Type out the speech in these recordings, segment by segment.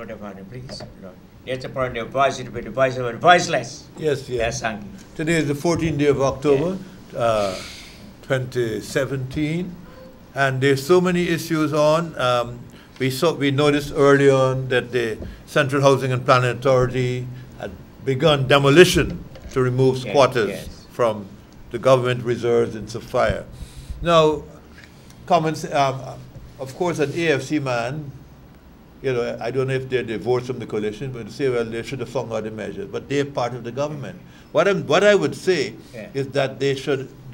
another one, please. That's the point of voice, it will be the voice of the voiceless. Yes, yes. Yes, thank you. Today is the 14th day of October, 2017, and there's so many issues on. We noticed early on that the Central Housing and Planning Authority had begun demolition to remove squatters from the government reserves in Sophia. Now, comments, of course, an AFC man, you know, I don't know if they're divorced from the coalition, but they say, well, they should have found other measures, but they're part of the government. What I would say is that they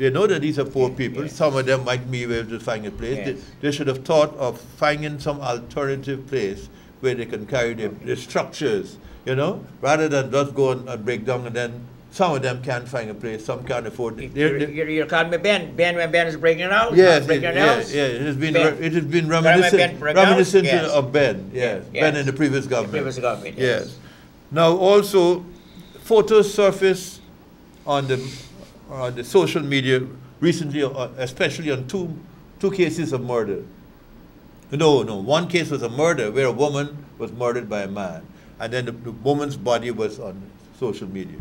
know that these are poor people. Some of them might be able to find a place. They should have thought of finding some alternative place where they can carry their structures, you know, rather than just go and break down, and then some of them can't find a place, some can't afford it. You're calling me Ben. Ben, when Ben is breaking it out? Yes, it has been reminiscent of Ben, yes. Ben in the previous government. Yes. Now also, photos surfaced on the social media recently, especially on two cases of murder. No, one case was a murder where a woman was murdered by a man, and then the woman's body was on social media.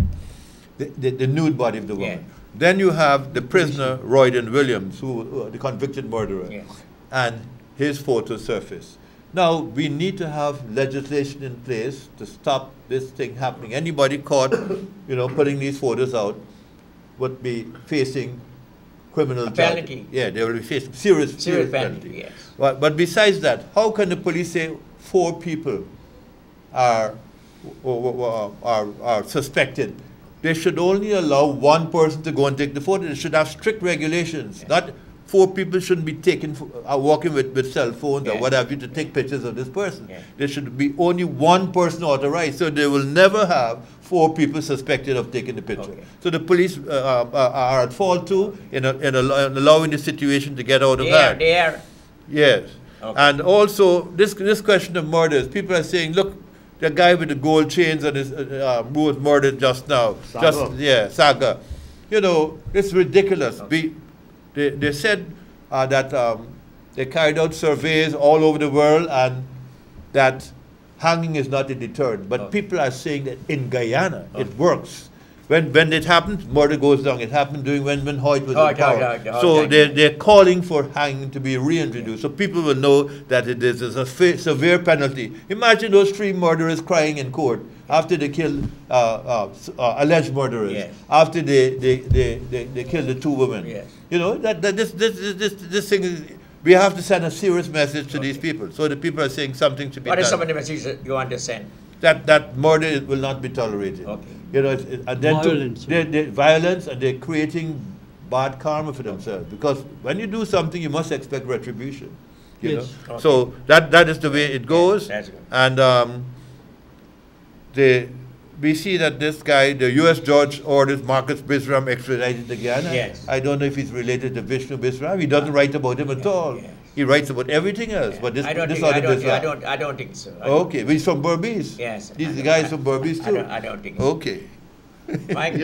The nude body of the woman. Then you have the prisoner, Royden Williams, who the convicted murderer, and his photo surfaced. Now, we need to have legislation in place to stop this thing happening. Anybody caught, you know, putting these photos out would be facing criminal penalty. Yeah, they will be facing serious penalty. Yes. But besides that, how can the police say 4 people are suspected? They should only allow 1 person to go and take the photo. They should have strict regulations. Not 4 people shouldn't be walking with cell phones or what have you to take pictures of this person. There should be only 1 person authorized, so they will never have 4 people suspected of taking the picture. So the police are at fault too in allowing the situation to get out of hand. Yes. And also, this question of murders, people are saying, look, the guy with the gold chains and his who was murdered just now. Saga. You know, it's ridiculous. They said that they carried out surveys all over the world and that hanging is not a deterrent. But people are saying that in Guyana it works. When it happens, murder goes down. It happened during when Hoyt was in power. So they're calling for hanging to be reintroduced. So people will know that it is a severe penalty. Imagine those 3 murderers crying in court after they killed alleged murderers, after they killed the 2 women. You know, this thing is, we have to send a serious message to these people. So the people are saying something to be done. What is some of the messages you want to send? That murder will not be tolerated. You know, and then violence, and they're creating bad karma for themselves. Because when you do something, you must expect retribution. You know? So that is the way it goes. And we see that this guy, the U.S. judge orders Marcus Bisram extradited to Guyana. I don't know if he's related to Vishnu Bisram. He doesn't write about him at all. He writes about everything else, but I don't think so. Okay, he's from Berbice. Yes. These guys from Berbice too. I don't think so. Okay. Mike,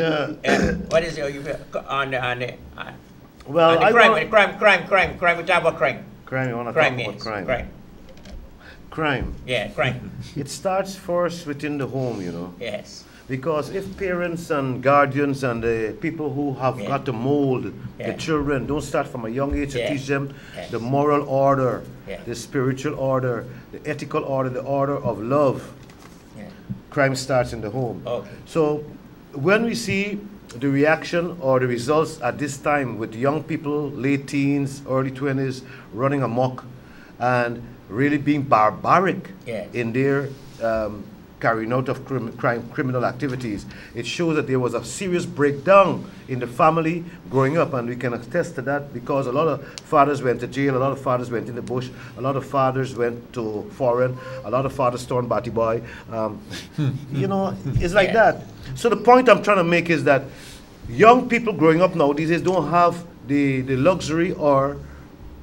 what is your on the crime? We talk about crime. Crime. You want to talk about crime? Crime. Yeah, crime. It starts first within the home, you know. Yes. Because if parents and guardians and the people who have got to mold the children don't start from a young age to teach them the moral order, the spiritual order, the ethical order, the order of love, crime starts in the home. So when we see the reaction or the results at this time with young people, late teens, early 20s, running amok and really being barbaric in their carrying out of criminal activities, it shows that there was a serious breakdown in the family growing up, and we can attest to that because a lot of fathers went to jail, a lot of fathers went in the bush, a lot of fathers went to foreign, a lot of fathers turned batty boy. You know, it's like that. So the point I'm trying to make is that young people growing up now these days don't have the luxury, or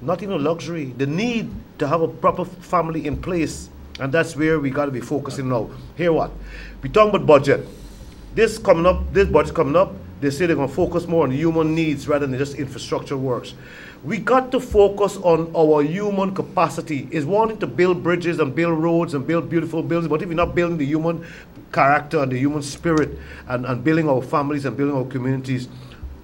not even luxury, the need to have a proper family in place. And that's where we got to be focusing now. Here what? We talking about budget. This budget coming up, They say they're going to focus more on human needs rather than just infrastructure works. We got to focus on our human capacity. Is wanting to build bridges and build roads and build beautiful buildings, but if we're not building the human character and the human spirit and building our families and building our communities,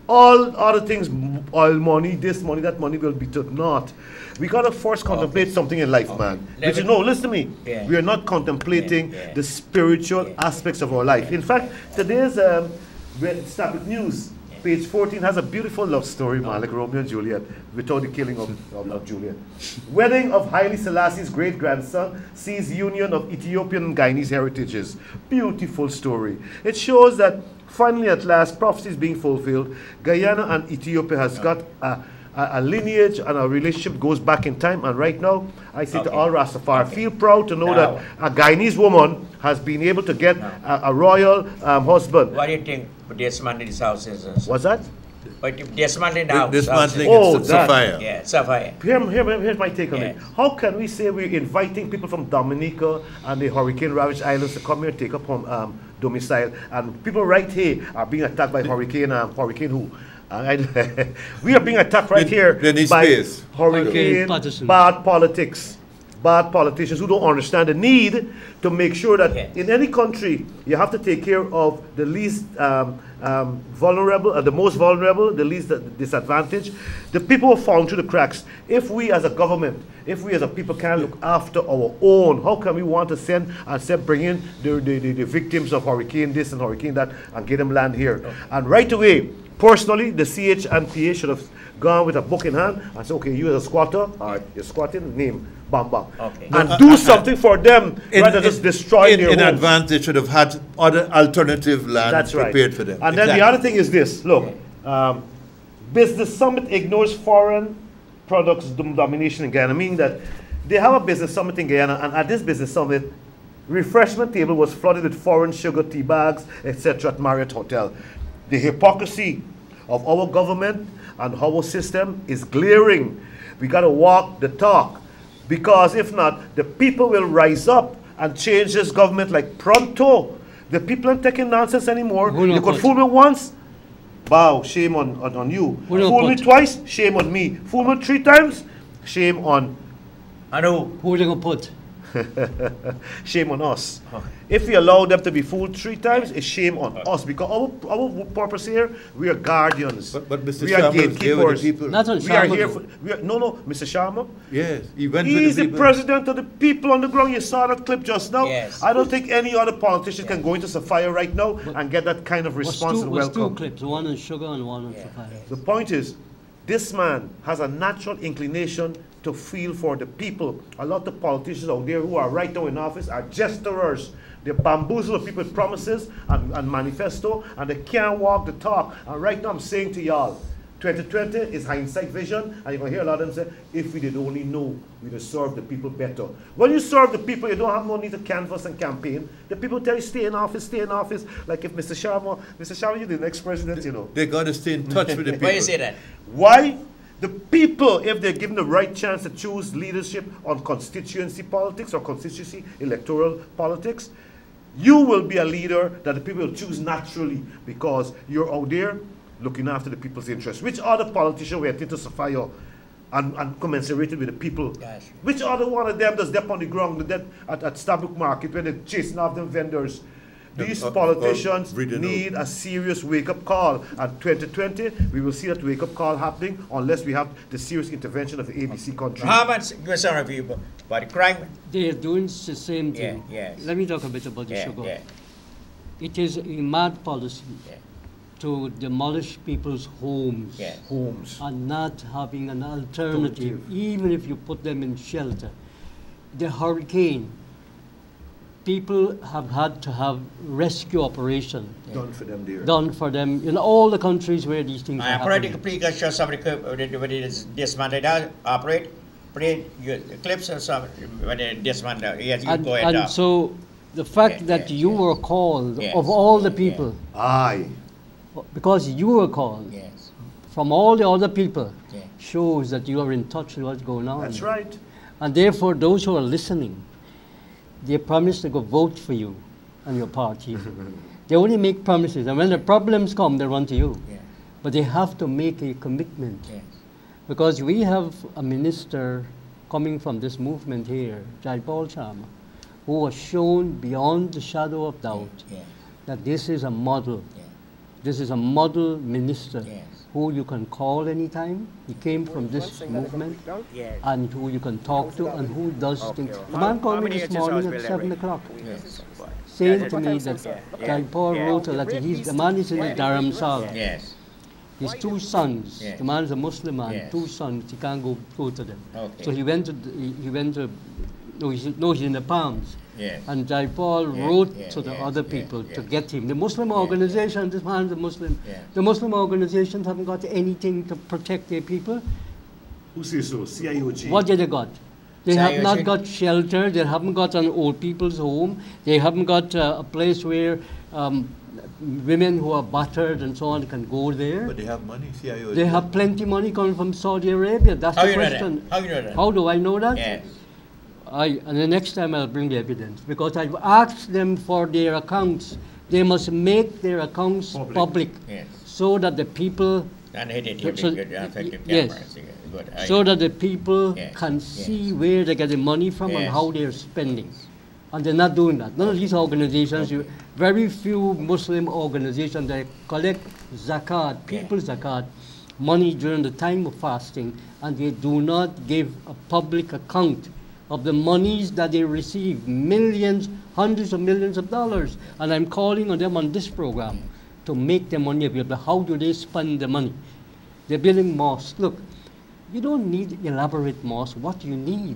all other things, oil money, this money, that money will be to naught. We got to first contemplate something in life, man. Which is, no, listen to me. Yeah. We are not contemplating the spiritual aspects of our life. In fact, today's Stabic News, page 14, has a beautiful love story, man, like Romeo and Juliet, without the killing of Juliet. Wedding of Haile Selassie's great-grandson sees union of Ethiopian and Guyanese heritages. Beautiful story. It shows that finally, at last, prophecy is being fulfilled. Guyana and Ethiopia has got a lineage and a relationship goes back in time. And right now, I say to all Rastafari, feel proud to know that a Guyanese woman has been able to get a royal husband. What do you think dismantling this house is? What's that? But dismantling the house. Dismantling Sapphire. Yeah, Sapphire. Here's my take on it. How can we say we're inviting people from Dominica and the hurricane-ravaged islands to come here and take up domicile, and people right here are being attacked by hurricane who? We are being attacked right here by hurricane, bad politics, bad politicians who don't understand the need to make sure that in any country you have to take care of the least vulnerable, the most vulnerable, the least disadvantaged, the people who fall through the cracks. If we as a government, if we as a people can't look after our own, how can we want to bring in the victims of hurricane this and hurricane that and get them land here? And right away, personally, the CH&PA should have gone with a book in hand and said, okay, you as a squatter, all right, you're squatting, name, bam, bam. Okay. And do something for them rather than just destroy their homes. In advance, they should have had other alternative land prepared for them. And then the other thing is this, look, Business Summit ignores foreign products domination in Guyana, meaning that they have a business summit in Guyana, and at this business summit, refreshment table was flooded with foreign sugar, tea bags, etc. at Marriott Hotel. The hypocrisy of our government and our system is glaring. We got to walk the talk, because if not, the people will rise up and change this government like pronto. The people aren't taking nonsense anymore. You could fool me once, bow, shame on you. Fool me twice, shame on me. Fool me 3 times, shame on. I know. Who are they going to put? Shame on us. If we allow them to be fooled 3 times, it's shame on us, because our purpose here, we are guardians. But Mr. We are gatekeepers. Not only we are here for, no, Mr. Sharma. Yes, he's the president of the people on the ground. You saw that clip just now. Yes. I don't think any other politician can go into Sapphire right now and get that kind of response and welcome. 2 clips, one on sugar and one on Sapphire. The point is, this man has a natural inclination to feel for the people. A lot of politicians out there who are right now in office are jesters. They bamboozle the people with promises and manifesto, and they can't walk the talk. And right now I'm saying to y'all, 2020 is hindsight vision, and you're going to hear a lot of them say, if we did only know, we'd have served the people better. When you serve the people, you don't have no need to canvass and campaign. The people tell you, stay in office, stay in office. Like if Mr. Sharma, you're the next president, you know. They got to stay in touch with the people. Why you say that? Why? The people, if they're given the right chance to choose leadership on constituency politics or constituency electoral politics, you will be a leader that the people will choose naturally, because you're out there looking after the people's interests. Which other politician we attend to Sapphire and commensurated with the people? Yes. Which other one of them does step on the ground at Starbuck Market when they're chasing off them vendors? These politicians need a serious wake-up call. And 2020, we will see that wake-up call happening unless we have the serious intervention of the ABC country. How much concern of you about the crime? They are doing the same thing. Yes. Let me talk a bit about the sugar. It is a mad policy to demolish people's homes, and not having an alternative, even if you put them in shelter. The hurricane, people have had to have rescue operation done for them there. Done for them in all the countries where these things are happening. Please show somebody when it is dismantled, operate, play clips or something when it dismantled. Yes, you go ahead. And so the fact that you were called of all the people, because you were called from all the other people, shows that you are in touch with what's going on. That's right. And therefore, those who are listening, they promise to go vote for you and your party. They only make promises, and when the problems come, they run to you. Yeah. But they have to make a commitment. Yes. Because we have a minister coming from this movement here, Jaipal Sharma, who has shown beyond the shadow of doubt Yes. that this is a model. Yes. This is a model minister Yes. who you can call anytime. He came from this movement, Yes. and who you can talk to, and who does things. The How- man called how me many this inches morning house at will 7 they o'clock, Yes. saying to me that Yeah. Jaipal Yeah. wrote a letter. The man is in the Dharamsala. Yes. His two sons, Yes. the man is a Muslim man, Yes. two sons, he can't go to them. Okay. So he went to, he's in the Palms. Yes. And Jaipal Yeah, wrote yeah, to the yes, other yes, people to yes. get him. The Muslim organization, this man's a Muslim. Yeah. The Muslim organizations haven't got anything to protect their people. Who says so? CIOG. What did they got? They have not CIOG? got shelter. They haven't got an old people's home. They haven't got a place where women who are battered and so on can go there. But they have money, CIO. They have plenty money coming from Saudi Arabia. That's How the you know question. that? How you know that? How do I know that? Yes. And the next time I'll bring the evidence, because I've asked them for their accounts. They must make their accounts public, Yes. so that the people, And hit it. So- Good, effective yes. cameras. Good. so that the people Yes, can yes. see where they're getting money from and Yes. how they're spending. And they're not doing that. None of these organizations, very few Muslim organizations that collect zakat, people's zakat, money during the time of fasting, and they do not give a public account of the monies that they receive, millions, hundreds of millions of dollars. And I'm calling on them on this program to make their money available. How do they spend the money? They're building mosques. Look, you don't need elaborate mosques. What you need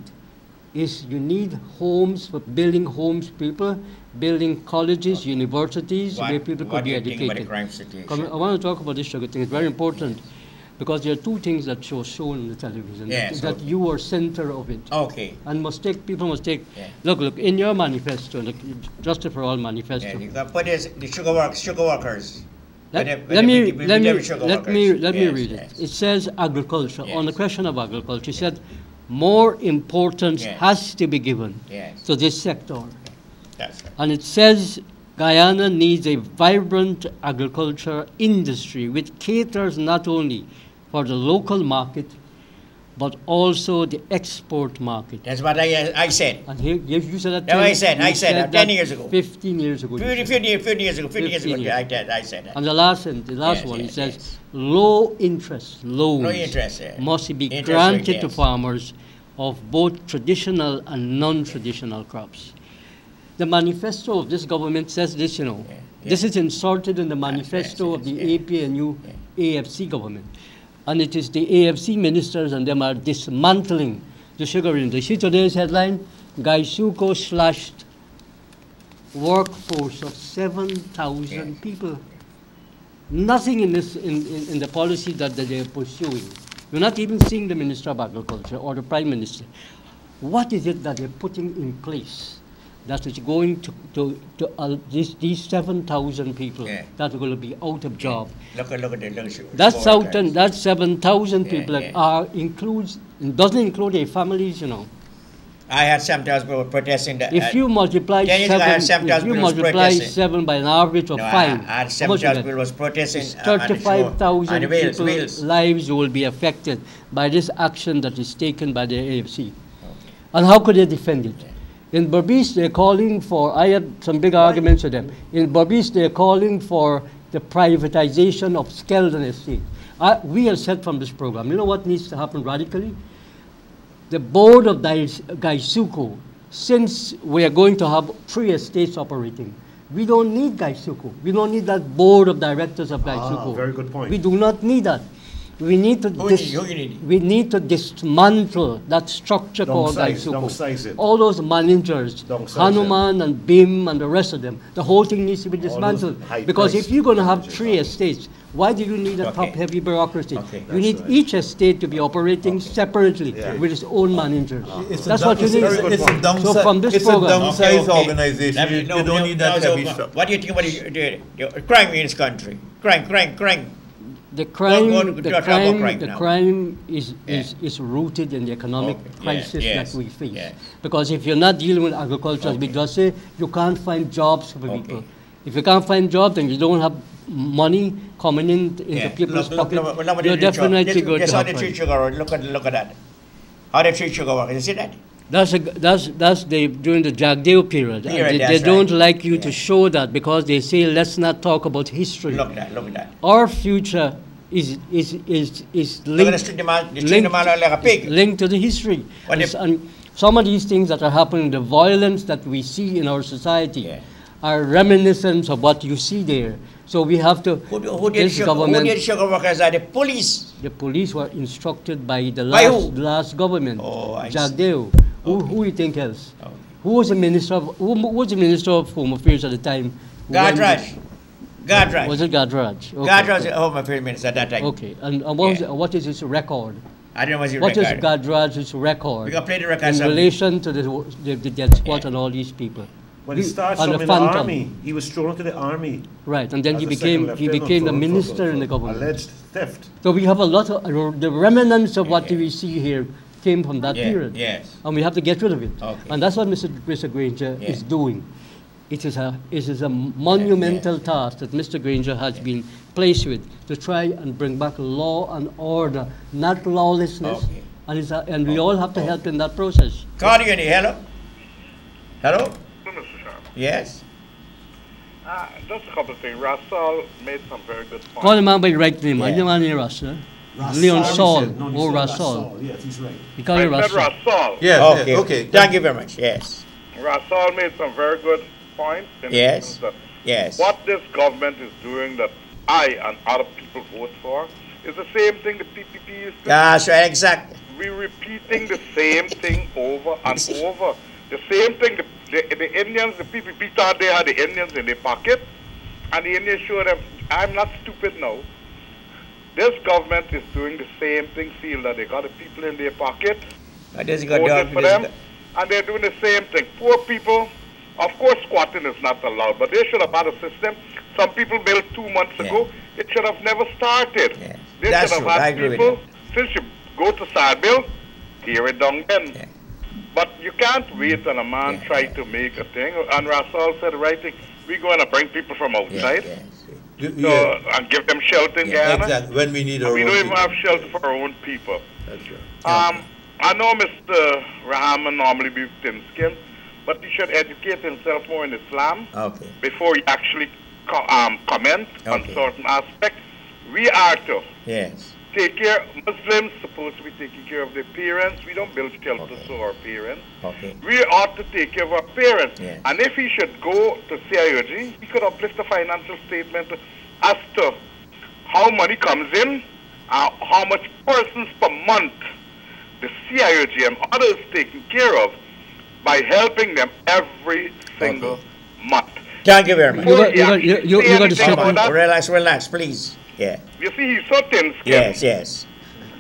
is you need homes for building homes, people, building colleges, universities, where people What could do be you think about the educated. crime situation? I want to talk about this sugar thing. It's very important because there are two things that shown on the television. Yes, that okay. you are center of it. Okay. And people must take, Yeah. look, in your manifesto, the Justice for All manifesto. Yeah, you got put this, the sugar workers. Let When me they- when they sugar workers. read Yes, it. yes. It says agriculture. On the Yes. question of agriculture, it said more importance Yes. has to be given Yes. to this sector. That's right. And it says Guyana needs a vibrant agriculture industry which caters not only for the local market, but also the export market. That's what I said. And here, you said that. No, I said that 10 years ago. 15 years ago. you said. 50 years ago, 50 years 15 ago, years. I said that. And the last Yes, one, it yes, says yes. low interest loans No interest, yeah. must be Interest granted rate, to yes. farmers of both traditional and non-traditional crops. The manifesto of this government says this, Yeah, This yeah. is inserted in the manifesto yes, of the yeah. APNU AFC government. And it is the AFC ministers and them are dismantling the sugar industry. See today's headline, Gaisuko slashed workforce of 7,000 people. Nothing in this in the policy that they are pursuing. You're not even seeing the Minister of Agriculture or the Prime Minister. What is it that they're putting in place that is going to these 7,000 people Yeah. that are going to be out of job? Look at the sugar That's workers. out, that 7,000 Yeah, people yeah. doesn't include their families, I had 7,000 people protesting that. If you multiply 10 years ago, I had 7,000 people protesting. 7 by an average of No, 5, I had how much you 7,000 get? people was protesting. It's on the show. 35,000 On the Wales, people's Wales. lives will be affected by this action that is taken by the AFC. And how could they defend it? In Berbice, they're calling for, I had some big arguments with them. In Berbice, they're calling for the privatization of Skeldon Estate. We have said from this program, you know what needs to happen radically? The board of Gaisuko, since we are going to have 3 estates operating, we don't need Gaisuko. We don't need that board of directors of Gaisuko. Very good point. We do not need that. We need to Who you need? we need to dismantle that structure called downsize it. Gaisuko. All those managers, Downsize Hanuman and Bim and the rest of them, the whole thing needs to be those dismantled. high Because price if you're going to have managers, 3 estates, why do you need a Okay. top-heavy bureaucracy? Okay. You need right. each estate to be operating separately Yeah. with its own managers. It's That's a what you need. It's a downside. So from this it's program- a downsized Okay, okay. organization. Let me- You don't need that so, heavy stuff. what do you think about the crime in this country? Crime. The crime, go to talk about crime the now. crime is rooted in the economic Okay. crisis Yes. that we face. Yes. Because if you're not dealing with agriculture, as we Okay. just say, you can't find jobs for Okay. people. If you can't find jobs, then you don't have money coming into people's pockets. You're definitely going to how have they treat problems. sugar. Look at that. How they treat sugar workers. You see that? That's during the Jagdeo period. They don't like you to show that because they say let's not talk about history. Look at that. Our future is linked Like a pig. linked to the history. And some of these things that are happening, the violence that we see in our society, are reminiscents of what you see there. So we have to. Who did sugar workers? Are the police? The police were instructed by the last government, Jagdeo. Who you think else? Oh. Who was the minister of Home Affairs at the time? Gadraj. Was it Gadraj? Okay. Gadraj was the Home Affairs Minister at that time. Okay, and what is his record? I don't know what's What is Gadraj's record? We can play the record in relation to the death squad and all these people. Well, he starts from in the army. He was thrown into the army. Right, and then he became the minister in the government. Alleged theft. So we have a lot of the remnants of what we see here came from that period. Yes. And we have to get rid of it. Okay. And that's what Mr. Granger is doing. It is a monumental task that Mr. Granger has been placed with to try and bring back law and order, not lawlessness. Okay. And we all have to help in that process. Cardigan, hello? Hello? Mr. Sharma. Yes. Just a couple of things. Russell made some very good points. Call him out by the right name. I don't want to Russ, Leon Saul. No, Russell. Yes, he's right. You call him I said Russell. Russell. Yes, Okay. okay. Thank you very much. Yes. Russell made some very good points. In the Yes. sense that Yes. what this government is doing that I and other people vote for is the same thing the PPP used to do. That's right, exactly. We're repeating the same thing over and over. The same thing, the Indians, the PPP thought they had the Indians in their pocket, and the Indians showed them, I'm not stupid now. This government is doing the same thing, feel that they got the people in their pocket, voted for them, and they're doing the same thing. Poor people, of course squatting is not allowed, but they should have had a system. Some people built 2 months ago, it should have never started. Yeah. They That's should true. have I had agree with people, since you go to Sadville, tear it down then. Yeah. But you can't wait on a man try to make a thing. And Russell said the right thing. We're going to bring people from outside and give them shelter in Guyana. Exactly. When we need our We own don't even people. have shelter for our own people. That's right. I know Mr. Rahman normally be thin-skinned, but he should educate himself more in Islam Okay. before he actually comment on certain aspects. We are to Yes. take care. Muslims supposed to be taking care of their parents. We don't build shelters for our parents. Okay. We ought to take care of our parents. Yes. And if he should go to CIOG, he could uplift a financial statement as to how money comes in, how much persons per month the CIOG and others taking care of by helping them every single month. Thank you very much. You got to step on. Relax, please. Yeah. You see, he's so thin-skinned Yes.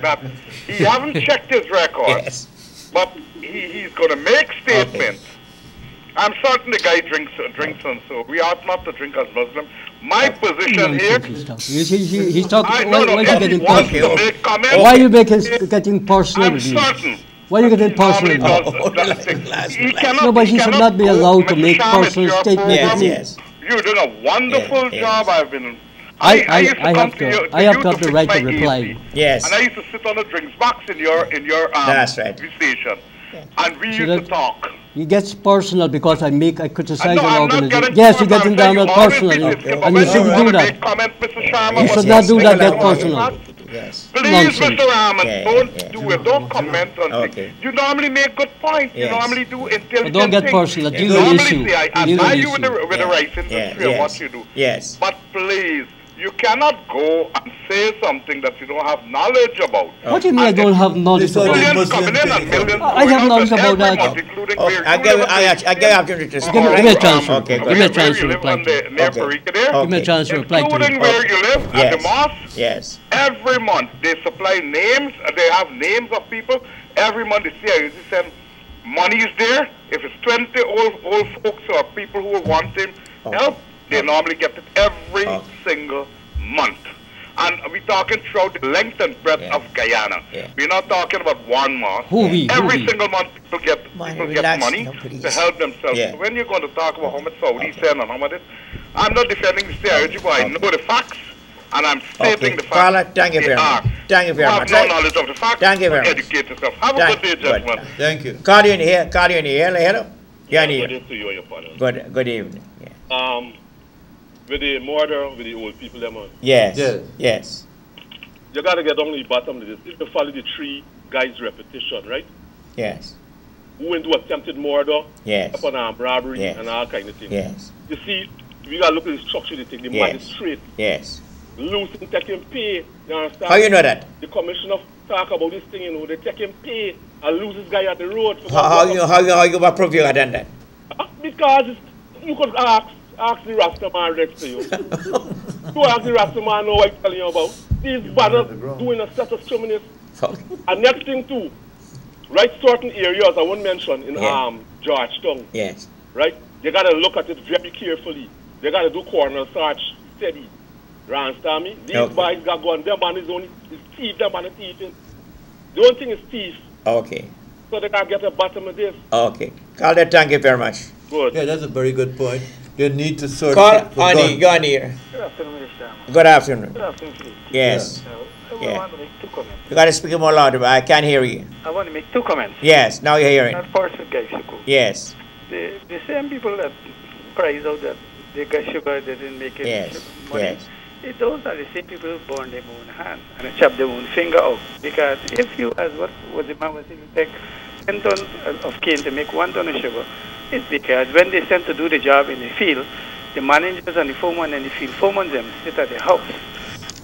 that he haven't checked his record. Yes. But he's going to make statements. I'm certain the guy drinks and so we ought not to drink as Muslims. My position here. He's talking. No, Why are you getting if he wants personal? to make comments, Why are you getting personal I'm with you? certain. Why are you getting personal with you? He cannot. No, but he should not be go, allowed to Mr. make Sham, it's personal your statements program. with me. Yes. You're doing a wonderful Yes. job. I've been. I used to come have to you to. I have you to have the fix right to my reply. AC. Yes. And I used to sit on the drinks box in your That's right. station. And we So used that- to talk. He gets personal because I criticize No, an I'm not organization. getting Yes, you're getting down you on always personal, be and disappointed. you shouldn't do want to that. make comment, Mr. Sharma, You but should not do that. Get Yes. personal. Yes. Please, Nonsense. Mr. Rahman, Yeah, don't yeah. do it. Don't comment on Okay. things. You normally make good points. You Yes. normally do intelligent But don't get things. personal. You Deal with the normally issue. say, I Deal with admire the you with the issue. rice industry and what you do. Yes. But please, you cannot go and say something that you don't have knowledge about. What do you mean I don't have knowledge This one about is it? Millions Muslim coming in and thing. millions I going have out knowledge and about every that. month, including Okay. where I you give live you opportunity to speak. Give me a chance. Okay, Give me a chance to where you reply live to on you. the, near Okay. Parika there, Give me a chance to reply to including you. where you live at the Yes. mosque. Yes. Every month they supply names. They have names of people. Every month they say, send money is there. If it's 20 old folks or people who are wanting help, they normally get it every single month. And we're talking throughout the length and breadth of Guyana. Yeah. We're not talking about one mosque. Who we? Every single month people get Man, people relax, get money no, please. to help themselves. Yeah. So when you're going to talk about how much Saudi send and how much it, I'm not defending the stereotype. I know the facts, and I'm stating the facts. Caller, thank you very much. Thank you very much. Have no knowledge of the facts. Thank you very much. Educate yourself. Have a good day, gentlemen. Thank you. Call you in here. Call you in here. Hello. Good day to you and your panel. Good evening. Yeah. With the murder, with the old people, them. Yes. Yes. Yes. You gotta get on the bottom of this. If you follow the three guys' repetition, right? Yes. Who went to attempted murder, Yes. upon robbery, Yes. and all kind of things. Yes. You see, we gotta look at the structure they take. The Yes. magistrate, Yes. losing, taking pay. You understand? How you know that? The commissioner talk about this thing, you know, they take him pay and lose this guy at the road. How you prove you had done that? Because you could ask the Rastaman next to you. You ask the Rastaman know what I'm telling you about. These banners doing a set of criminals. And next thing too, right, certain areas I won't mention in Georgetown. Yes. Right? They gotta look at it very carefully. They gotta do corner search steady. You understand me? These boys got gone, them man is only thief, them man is thieving. The only thing is thief. Okay. So they gotta get the bottom of this. Okay. Calder, thank you very much. Good. Yeah, that's a very good point. They need to search. Call Ani, go on here. Good afternoon, Mr. Chairman. Good afternoon. Good afternoon, please. Yes. I want to make two comments. You gotta speak more louder, but I can't hear you. I want to make two comments. Yes, now you're hearing. Not first with Guy Sugar. Yes. The same people that cries out that the Guy Sugar didn't make it Yes. money, Yes. those are the same people who burn their own hand and chop their own finger off. Because if you, as what the man was saying, take 10 tons of cane to make 1 ton of sugar, it's because when they sent to do the job in the field, the managers and the foreman in the field, foreman them sit at the house.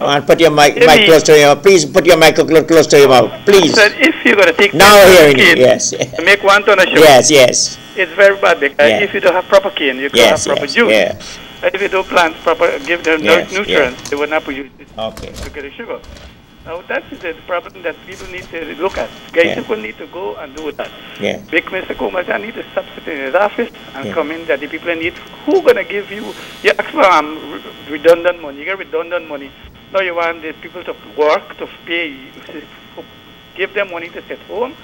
And put your mic close to your mouth. Please put your mic close to your mouth. Please. So if you're going to take Now hearing you. Yes. to make 1 ton of sugar, Yes. it's very bad because if you don't have proper cane, you can't have proper juice. Yes. And if you don't plant proper, give them nutrients, they will not produce it to get the sugar. Now that is the problem that people need to look at. Guys people need to go and do that. Yeah. Big Mr. Kumajan need to stop sitting in his office and come in that the people need. Who gonna give you? You ask for redundant money. You get redundant money. Now you want the people to work to pay, give them money to sit home.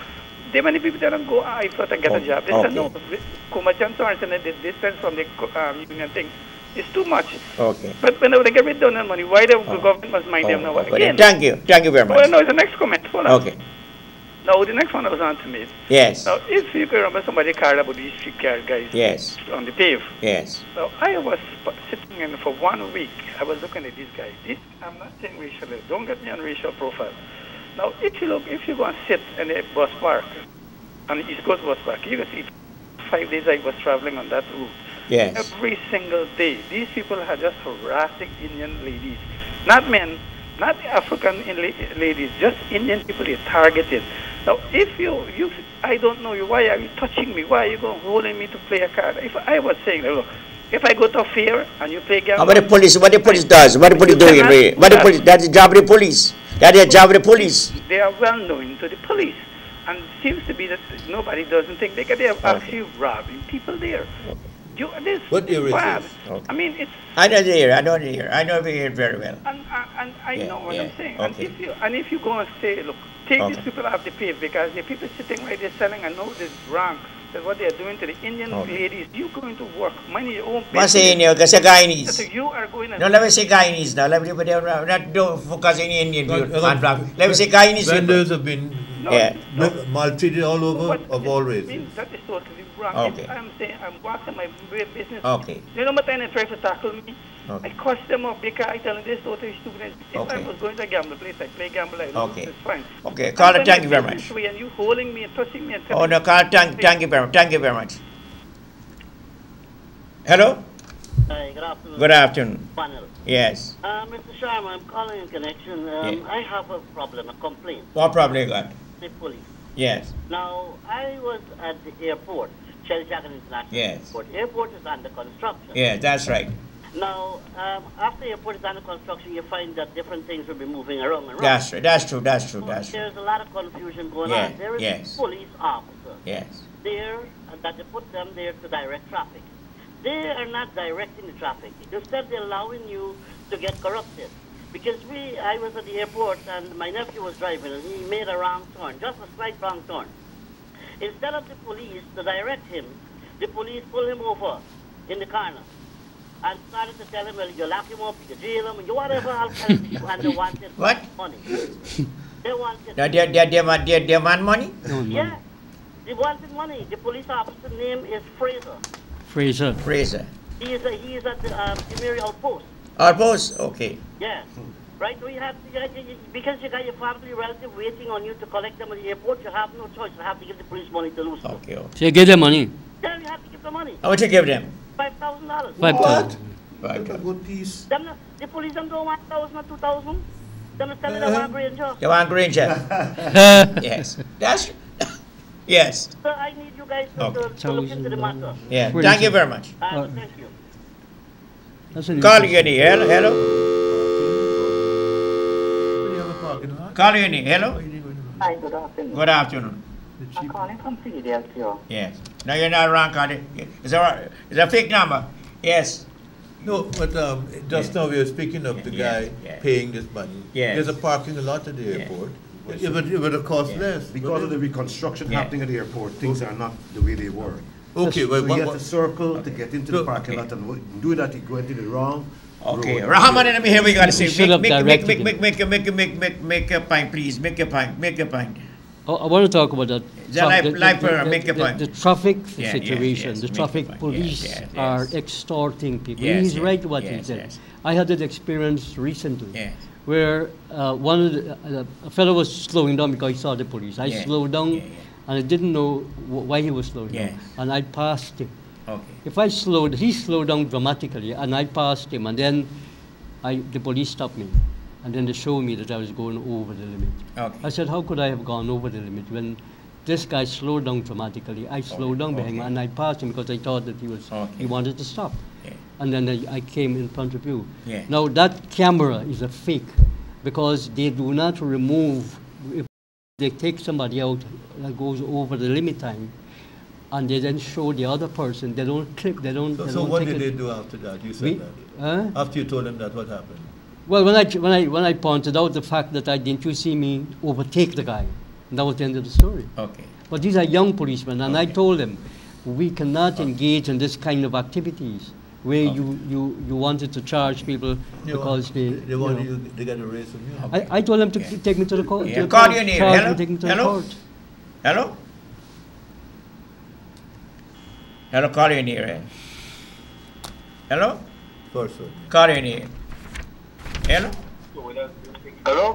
There many people that don't go. I thought I get a job. They said no. Kumajan Torrance and the distance from the union thing. It's too much. Okay. But when they get redundant money, why the government must mind them now again? Thank you. Thank you very much. Well, no, the next comment. Hold on. Okay. Now, the next one was on to me. Yes. Now, if you can remember somebody cared about these street car guys on the pave. Yes. So I was sitting in for 1 week. I was looking at these guys. I'm not saying racially. Don't get me on racial profile. Now, if you go and sit in a bus park, on the East Coast bus park, you can see 5 days I was traveling on that route. Yes. Every single day, these people are just harassing Indian ladies. Not men, not African ladies, just Indian people they targeted. Now, if I don't know you, why are you touching me? Why are you going holding me to play a card? If I was saying, look, if I go to a fair and you play gamble... What the police does? What the police doing? That's the job of the police. That's the job of the police. They are well known to the police. And it seems to be that nobody doesn't think they are actually robbing people there. What area is this? Okay. I mean, it's... I know the area. I know the area very well. And I know what I'm saying. Okay. And if you go and say, look, take these people off the pave because the people sitting right there selling and know this wrong. That's what they are doing to the Indian ladies. You're going to work, mind your own business. What's saying here? Because Guyanese. So you are going and... No, let me say Guyanese now. Let me not focus on Indian people. Let me say Guyanese people. Vendors have been maltreated all over of all races. That is totally wrong. Okay. If I'm saying I'm working my business. Okay. You know what time they try to tackle me? Okay. I cuss them up because I tell them this totally stupid. If I was going to a gamble place, I play gamble, I lose, it's fine. Okay, Carter, thank you very much. And you holding me and touching me and Oh no, Carter, thank you very much. Thank you very much. Hello? Hi, good afternoon. Good afternoon. Panel. Yes. Mr. Sharma, I'm calling in connection. I have a problem, a complaint. What problem you got? The police. Yes. Now, I was at the airport, Chelsea International Airport. Airport is under construction. Yes, that's right. Now, after the airport is under construction, you find that different things will be moving around and around. That's right. That's true. That's true. So That's true. there's a lot of confusion going on. There is a police officer there, and that they put them there to direct traffic. They are not directing the traffic. Instead, they're allowing you to get corrupted. Because I was at the airport and my nephew was driving and he made a wrong turn, just a slight wrong turn. Instead of the police to direct him, the police pull him over in the corner. and started to tell him, well, you lock him up, you jail him, you whatever else, and they wanted What? money. They wanted They demand money? Yeah, they wanted money. The police officer's name is Fraser. Fraser. He is at the Emery outpost. Outpost? Okay. Yeah. Right, because you got your family relative waiting on you to collect them at the airport, you have no choice. You have to give the police money to lose them. Okay. So you give them money? Yeah, you have to give them money. How much you give them? $5,000. $5,000. That's a good piece. The police don't do 1,000 or 2,000. Them is telling them one Granger. You want Granger? Yes. That's yes. So I need you guys to look into the matter. Yeah. Thank you very much. Thank you. Call you here. Hello. Call you hello. Hi, good afternoon. Good afternoon. I'm calling from Philadelphia. Yes. No, you're not wrong, Cardi. It's a fake number. Yes. No, but just now we were speaking of the guy paying this money. Yes. There's a parking lot at the airport. It would cost less. Because of the reconstruction happening at the airport, things are not the way they were. Okay, so you have to circle to get into the parking lot, and do that, you go into the wrong Okay, road. Rahman, and here we gotta say, make a point, please, make a point. Oh, I want to talk about that. The traffic situation. The traffic police are extorting people. He's right what he said. I had an experience recently where a fellow was slowing down because he saw the police. I slowed down and I didn't know why he was slowing down. And I passed him. Okay. He slowed down dramatically and I passed him, and then the police stopped me. And then they showed me that I was going over the limit. Okay. I said, how could I have gone over the limit when this guy slowed down dramatically? I slowed down behind him and I passed him because I thought that he wanted to stop. Yeah. And then I came in front of you. Yeah. Now that camera is a fake because they do not remove, if they take somebody out that goes over the limit time and they then show the other person, they don't clip, they don't. So what did they do after that? You said that. After you told them that, what happened? Well, when I pointed out the fact that didn't you see me overtake the guy, and that was the end of the story. Okay. But these are young policemen, and I told them we cannot engage in this kind of activities where you wanted to charge people because they got a raise on you. I told them to take me to the court. Yeah. Call your name. Hello. Take me to Hello. the court. Hello. Hello. Call your name. Hello. Call your name. Hello? Hello,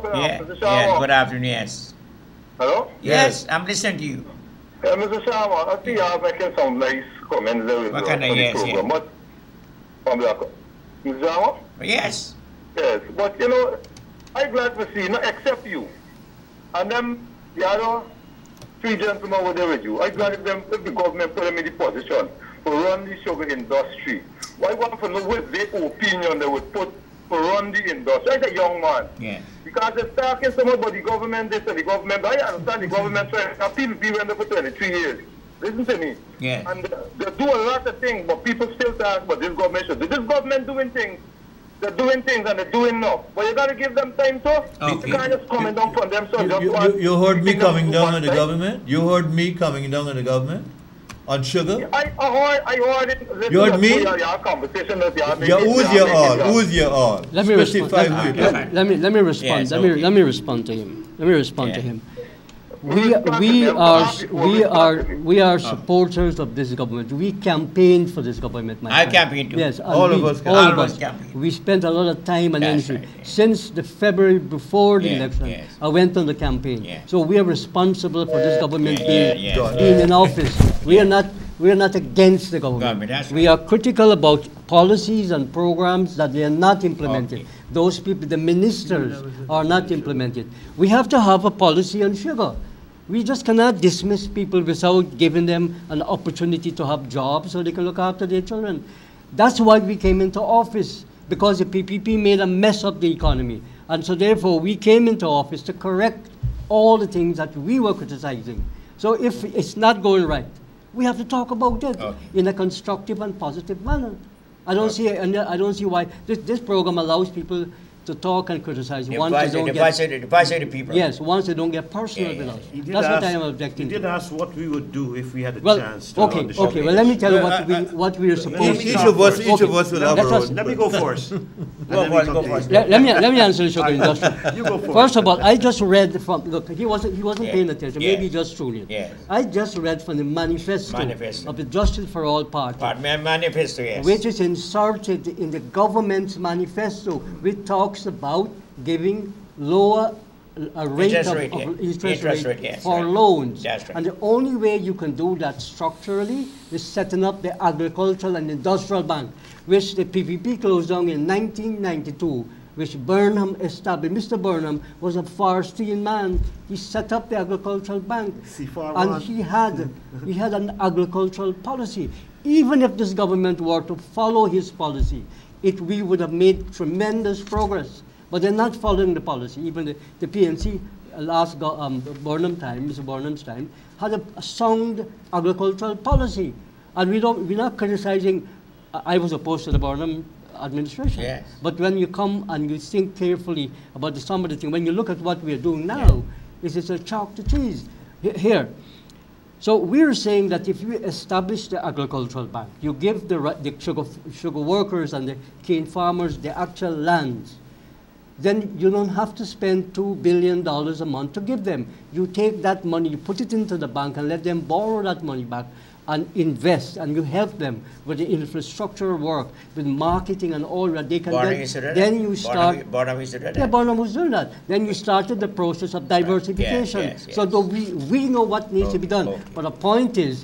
good afternoon, yes. Hello? Yes, I'm listening to you. Mr. Sharma, I think you are making some nice comments there What kind of yes, program. But, Mr. Sharma? Yes. Yes, but you know, I'm glad to see, not except you. And them, the other three gentlemen were there with you. I'm glad if the government put them in the position to run the sugar industry. Why want to know what their opinion they would put to run the industry? As a young man. Yeah. Because they're talking so much about the government, this and the government. I understand the government trying to PPP went there for 23 years. Listen to me. Yeah. And they do a lot of things, but people still talk about this government should do. This government doing things. They're doing things and they're doing enough. But you got to give them time to. Okay. You can't just comment down from them. So you heard me coming down on the government? You heard me coming down on the government? On sugar? I heard it. You heard me? Your conversation that you are Yeah, who's your all? Let me respond. Let me respond. Yes, let me respond to him. Let me respond to him. We are supporters of this government. We campaigned for this government. I campaigned too. Yes, all of us campaigned. We spent a lot of time and energy. Right, yeah. Since the February before the Yeah, election, yes. I went on the campaign. Yeah. So we are responsible for this government Yeah, being in office. We are not against the government. That's We are critical about policies and programs that they are not implemented. Okay. Those people, the ministers, are not implemented. We have to have a policy on sugar. We just cannot dismiss people without giving them an opportunity to have jobs so they can look after their children. That's why we came into office, because the PPP made a mess of the economy. And so therefore we came into office to correct all the things that we were criticizing. So if it's not going right, we have to talk about it in a constructive and positive manner. I don't see why this program allows people to talk and criticize The once voice, they don't the get voice, the voice of the people. yes, once they don't get personal Yeah, with yeah, us. He did That's what I ask- am objecting He did to. ask what we would do if we had a Well, chance to okay, run the show. okay. Well, let me tell you what we are Let supposed me to Each talk of us, first. each of us will have Let our us- own. Let me go first. Go first. Let me answer the sugar industry. You go first. First of all, I just read from, look, he wasn't Yeah. paying attention. Yeah. Maybe he just tuned in. Yes. I just read from the manifesto, of the Justice for All Party, Manifesto, yes. which is inserted in the government's manifesto, which talks about giving lower rate Interest of, rate, yeah. interest Interest rate rate, yes, for right. loans. That's right. And the only way you can do that structurally is setting up the Agricultural and Industrial Bank, which the PPP closed down in 1992, which Burnham established. Mr. Burnham was a Forestian man. He set up the Agricultural Bank, and he had an agricultural policy. Even if this government were to follow his policy, we would have made tremendous progress. But they're not following the policy. Even the PNC last Burnham time, Mr. Burnham's time, had a sound agricultural policy. And we're not criticizing. I was opposed to the Burnham administration. Yes. But when you come and you think carefully about some of the things, when you look at what we are doing now, it's a chalk to cheese. Here. So we're saying that if you establish the agricultural bank, you give the sugar workers and the cane farmers the actual lands, then you don't have to spend $2 billion a month to give them. You take that money, you put it into the bank and let them borrow that money back and invest, and you help them with the infrastructure work, with marketing and all that. They can then you start. Burnham used to do that. Yeah, Burnham was doing that. Then you started the process of diversification. Yes, yes, so we know what needs to be done. But the point is,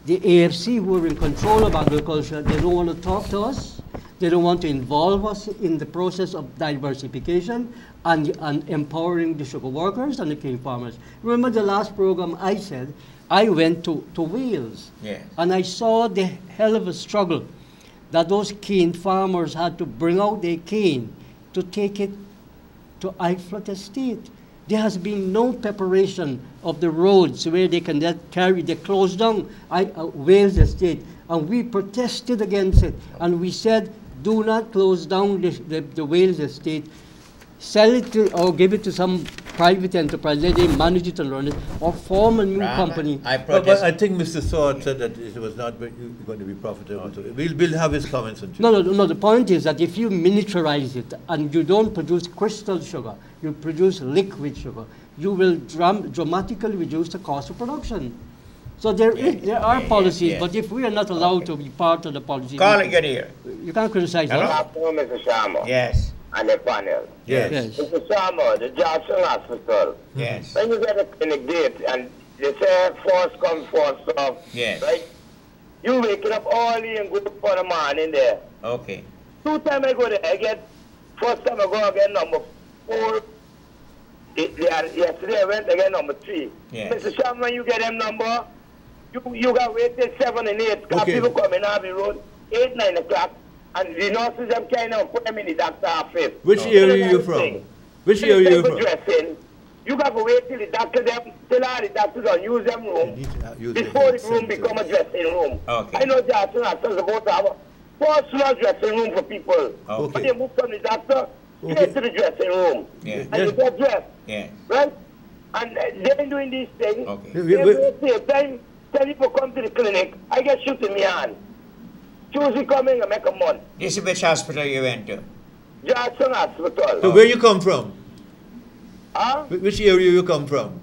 the AFC, who are in control of agriculture, they don't want to talk to us. They don't want to involve us in the process of diversification and empowering the sugar workers and the cane farmers. Remember the last program I said, I went to Wales, and I saw the hell of a struggle that those cane farmers had to bring out their cane to take it to Iflot Estate. There has been no preparation of the roads where they can carry, they closed down Wales Estate, and we protested against it, and we said, do not close down the Wales Estate. Sell it to, or give it to some private enterprise, let them manage it and run it, or form a new company. But I think Mr. Sword said that it was not going to be profitable. So we'll have his comments on Tuesday. No, the point is that if you miniaturize it and you don't produce crystal sugar, you produce liquid sugar, you will dramatically reduce the cost of production. So there are policies, but if we are not allowed to be part of the policy, Carl, get here. You can't criticize Good us. afternoon, Mr. Sharma. Yes. And the panel. Yes. Mr. Sharma, the Jackson Hospital. Yes. When you get a clinic date and they say first come, first serve, yes. Right? You wake it up early and go for the man in there. Okay. 2 times I go there, first time I go, I get number 4. Yesterday I went, I get number 3. Yes. Mr. Sharma, when you get them number, you got to wait till 7 and 8. Because people come in Abbey Road, 8, 9 o'clock. And the nurses, them kind of put them in the doctor's office. Which area are you from? Which area are you from? Dressing, you got to wait till the doctor, till all the doctors don't use them room before the room become a dressing room. Okay. I know Jackson has supposed to have a personal dressing room for people. Okay. But they move from the doctor straight to the dressing room. Yeah. And you get dressed. Yeah. Right? And they're doing these things. Okay. Every time people come to the clinic, I get shot in my hand. Tuesday coming, I make a month. This is which hospital you went to? Jackson Hospital. So where you come from? Huh? Which area you come from?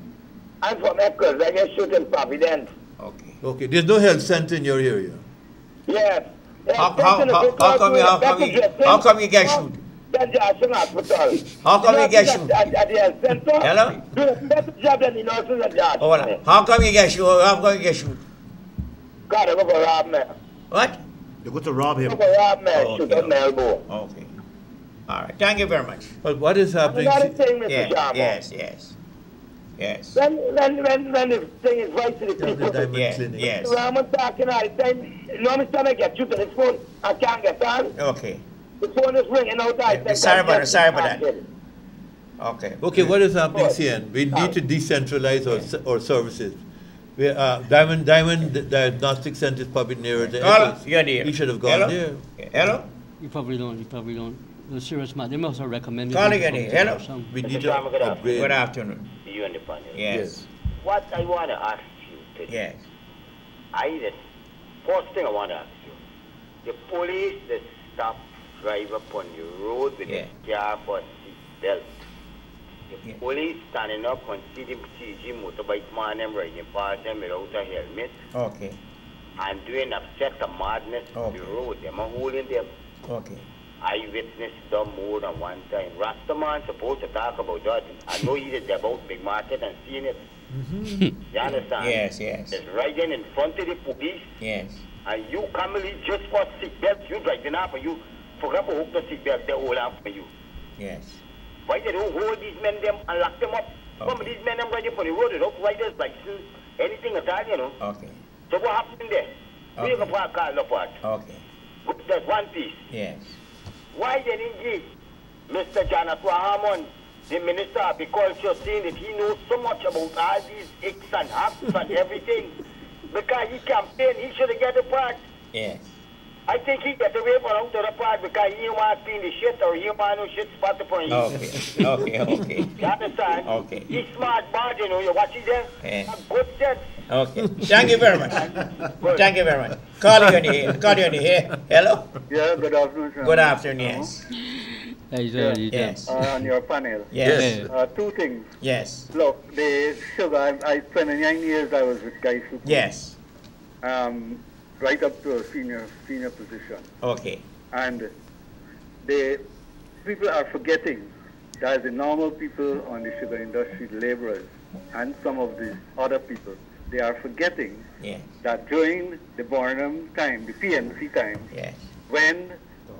I'm from Eccles. I get shot in Providence. Okay. Okay. There's no health center in your area? Yes. How come you get shot? Jackson Hospital. How come you get shot? At the health center. Hello? Do a better job than the nurses at Jackson. Hold on. How come you get shot? How come you get shot? God, I go for rob me. What? You go to rob him. I go for rob me. Shoot up my elbow. Okay. All right. Thank you very much. But what is happening? Another thing, Mr. Sharma. Yes. When the thing is right to the people. Yes. When I'm talking all the time, you know, Mr. I get you to this phone, I can't get on. Okay. The phone is ringing out. Sorry about that. Okay. Okay, what is happening, CN? We need to decentralize our services. Diamond Diagnostic Center is probably nearer the Hello, you're there. He should have gone Hello? there. Hello? You probably don't. a serious matter. They must have recommended. Calling any. Hello. We need to upgrade. Good afternoon. You and the panel. Yes. What I want to ask you today. Yes. First thing I want to ask you. The police that stop driver upon the road with the car for seat belt. The police standing up and see them CG motorbike man them riding past them without a helmet. Okay. And doing upset the madness on the road. Them are holding them. Okay. I witnessed them more than one time. Rastaman supposed to talk about that. I know he did about big market and seeing it. You understand? Yes. It's riding in front of the police. Yes. And you commonly just for seatbelt, you driving up and you forgot to hook the seatbelt, they hold up for you. Yes. Why they don't hold these men them and lock them up? Some of these men them riding for the road, they don't riders license, anything at all, you know. Okay. So what happened there? We can park car apart. Okay. That's one piece. Yes. Why they didn't give Mr. Jonathan Hammond, the Minister of Agriculture, saying that he knows so much about all these icks and haps and everything? Because he campaigned, he should have get the part. Yes. I think he get away from out to the part because he want to clean the shit or he want no shit spot upon him. Okay. You understand? Okay. He's smart bad, you know, you watch it there? Yeah. Good sense. Okay. Thank you very much. Thank you very much. Call you in here. Hello? Yeah, good afternoon, sir. Good afternoon, yes. Yes. On your panel. Yes. Two things. Yes. Look, the sugar, I spent 9 years I was with Guy Super. Yes. Right up to a senior position. Okay. And the people are forgetting that the normal people on the sugar industry, the laborers, and some of the other people, they are forgetting that during the Burnham time, the PNC time, when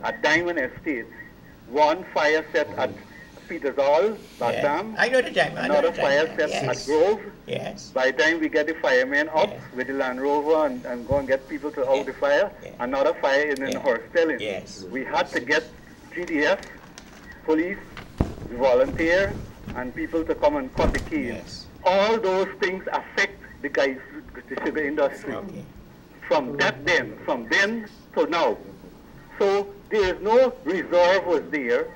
at Diamond Estate, one fire set at Peter's Hall, Batam, I know the time. another fire set at Grove. Yes. By the time we get the firemen up with the Land Rover and go and get people to out the fire, another fire is in Horstelling. Yes. We had to get GDF, police, volunteer, and people to come and cut the keys. Yes. All those things affect the guys, the sugar industry. Okay. From then to now. So there is no reserve was there.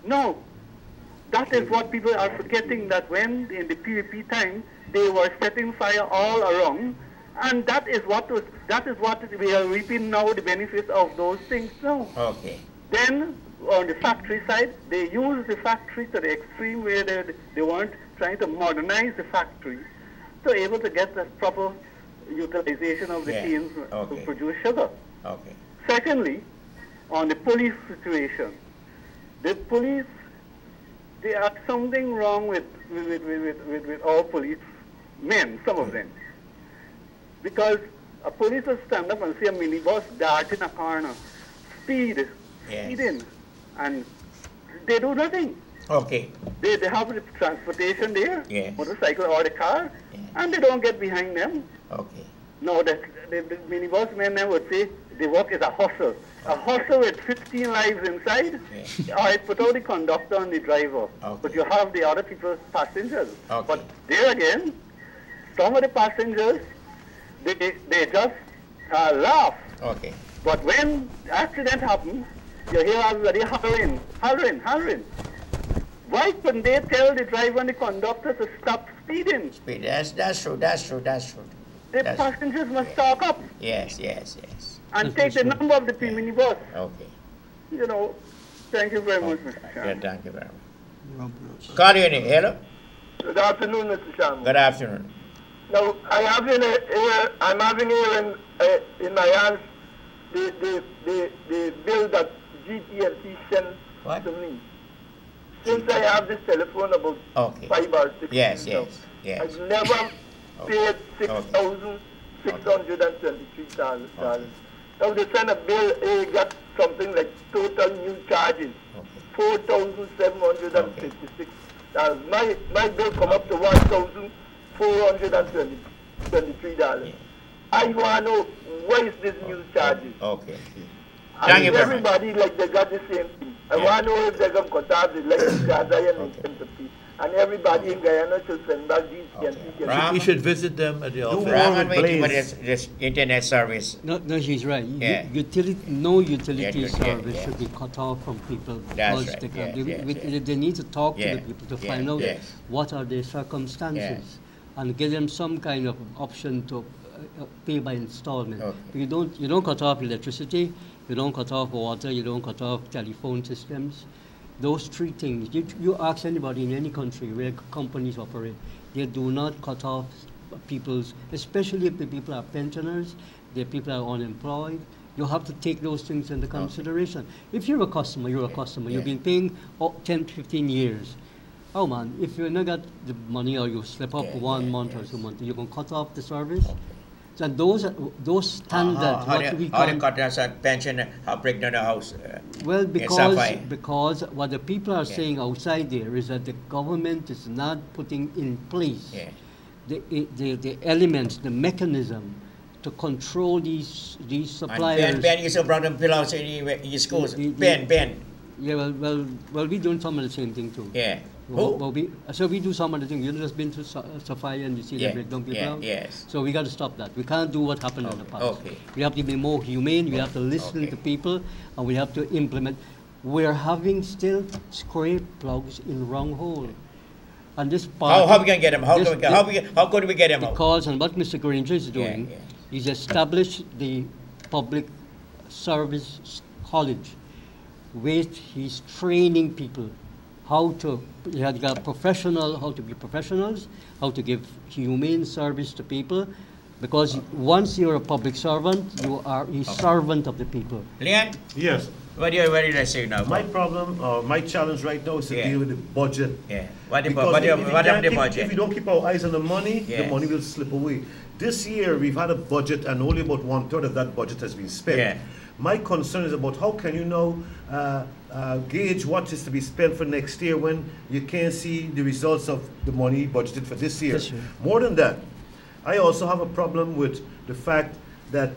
No. That is what people are forgetting, that when in the PVP time they were setting fire all around, and that is what we are reaping now, the benefits of those things now. Okay. Then on the factory side, they use the factory to the extreme where they weren't trying to modernize the factory to able to get the proper utilization of the canes to produce sugar. Okay. Secondly, on the police situation, the police, there are something wrong with all police men, some of them. Because a police will stand up and see a minibus dart in a corner, speeding, and they do nothing. Okay. They have the transportation there, Yes. motorcycle or the car, and they don't get behind them. Okay. No, the minibus men would say the work is a hustle. A hustle with 15 lives inside. All right, put out the conductor and the driver, but you have the other people's passengers. Okay. But there again, some of the passengers, they just laugh. Okay. But when accident happens, you hear everybody hollering. Why couldn't they tell the driver and the conductor to stop speeding? That's true. The passengers must talk up. Yes. And take the number of the minibus. Okay. You know, thank you very much, Mr. Sharma. Thank you very much. Call you in. Hello? Good afternoon, Mr. Sharma. Good afternoon. Now, I'm having here in my hands the bill that GTLC sent to me. Since I have this telephone about 5 or 6 years now, I've never paid $6,623. Now they send a bill, got something like total new charges, $4,756. My bill come up to $1,423. I want to know what is this new charges. Okay. Thank you very everybody much. Like they got the same thing. I want to know if they're going to cut off the electric gas and everybody in Guyana should send back these He should visit them at the office. Ram waiting for this internet service. No, she's right. Yeah. No utility service should be cut off from people. That's because right. they need to talk to the people to find out what are their circumstances and give them some kind of option to pay by installment. Okay. You don't cut off electricity, you don't cut off water, you don't cut off telephone systems. Those three things. You ask anybody in any country where companies operate, they do not cut off people's, especially if the people are pensioners, the people are unemployed. You have to take those things into consideration. If you're a customer, you're a customer. You've been paying 10, 15 years. Oh man, if you not got the money or you slip up 1 month or 2 months, you're going to cut off the service. So those standards, how they cut us a pension, how break down the house? Well, because what the people are saying outside there is that the government is not putting in place the elements, the mechanism to control these suppliers. And Ben used to bring them pillows in schools. Ben. Yeah, well, we're doing some of the same thing too. Yeah. So we do some of the things. You've just been to Sapphire and you see the breakdown people out? Yes. So we got to stop that. We can't do what happened in the past. Okay. We have to be more humane. We have to listen to people, and we have to implement. We're having still scrape plugs in wrong hole. And this part. How we can get them? How could we get them out? Because and what Mr. Granger is doing, he's established the public service college, where he's training people how to got professional, how to be professionals, how to give humane service to people, because once you're a public servant, you are a servant of the people. Leon? Yes. What did I say now? My problem, my challenge right now is to deal with the budget. Yeah. What the budget? If we don't keep our eyes on the money, the money will slip away. This year, we've had a budget, and only about 1/3 of that budget has been spent. Yeah. My concern is about how can you now gauge what is to be spent for next year when you can't see the results of the money budgeted for this year. More than that, I also have a problem with the fact that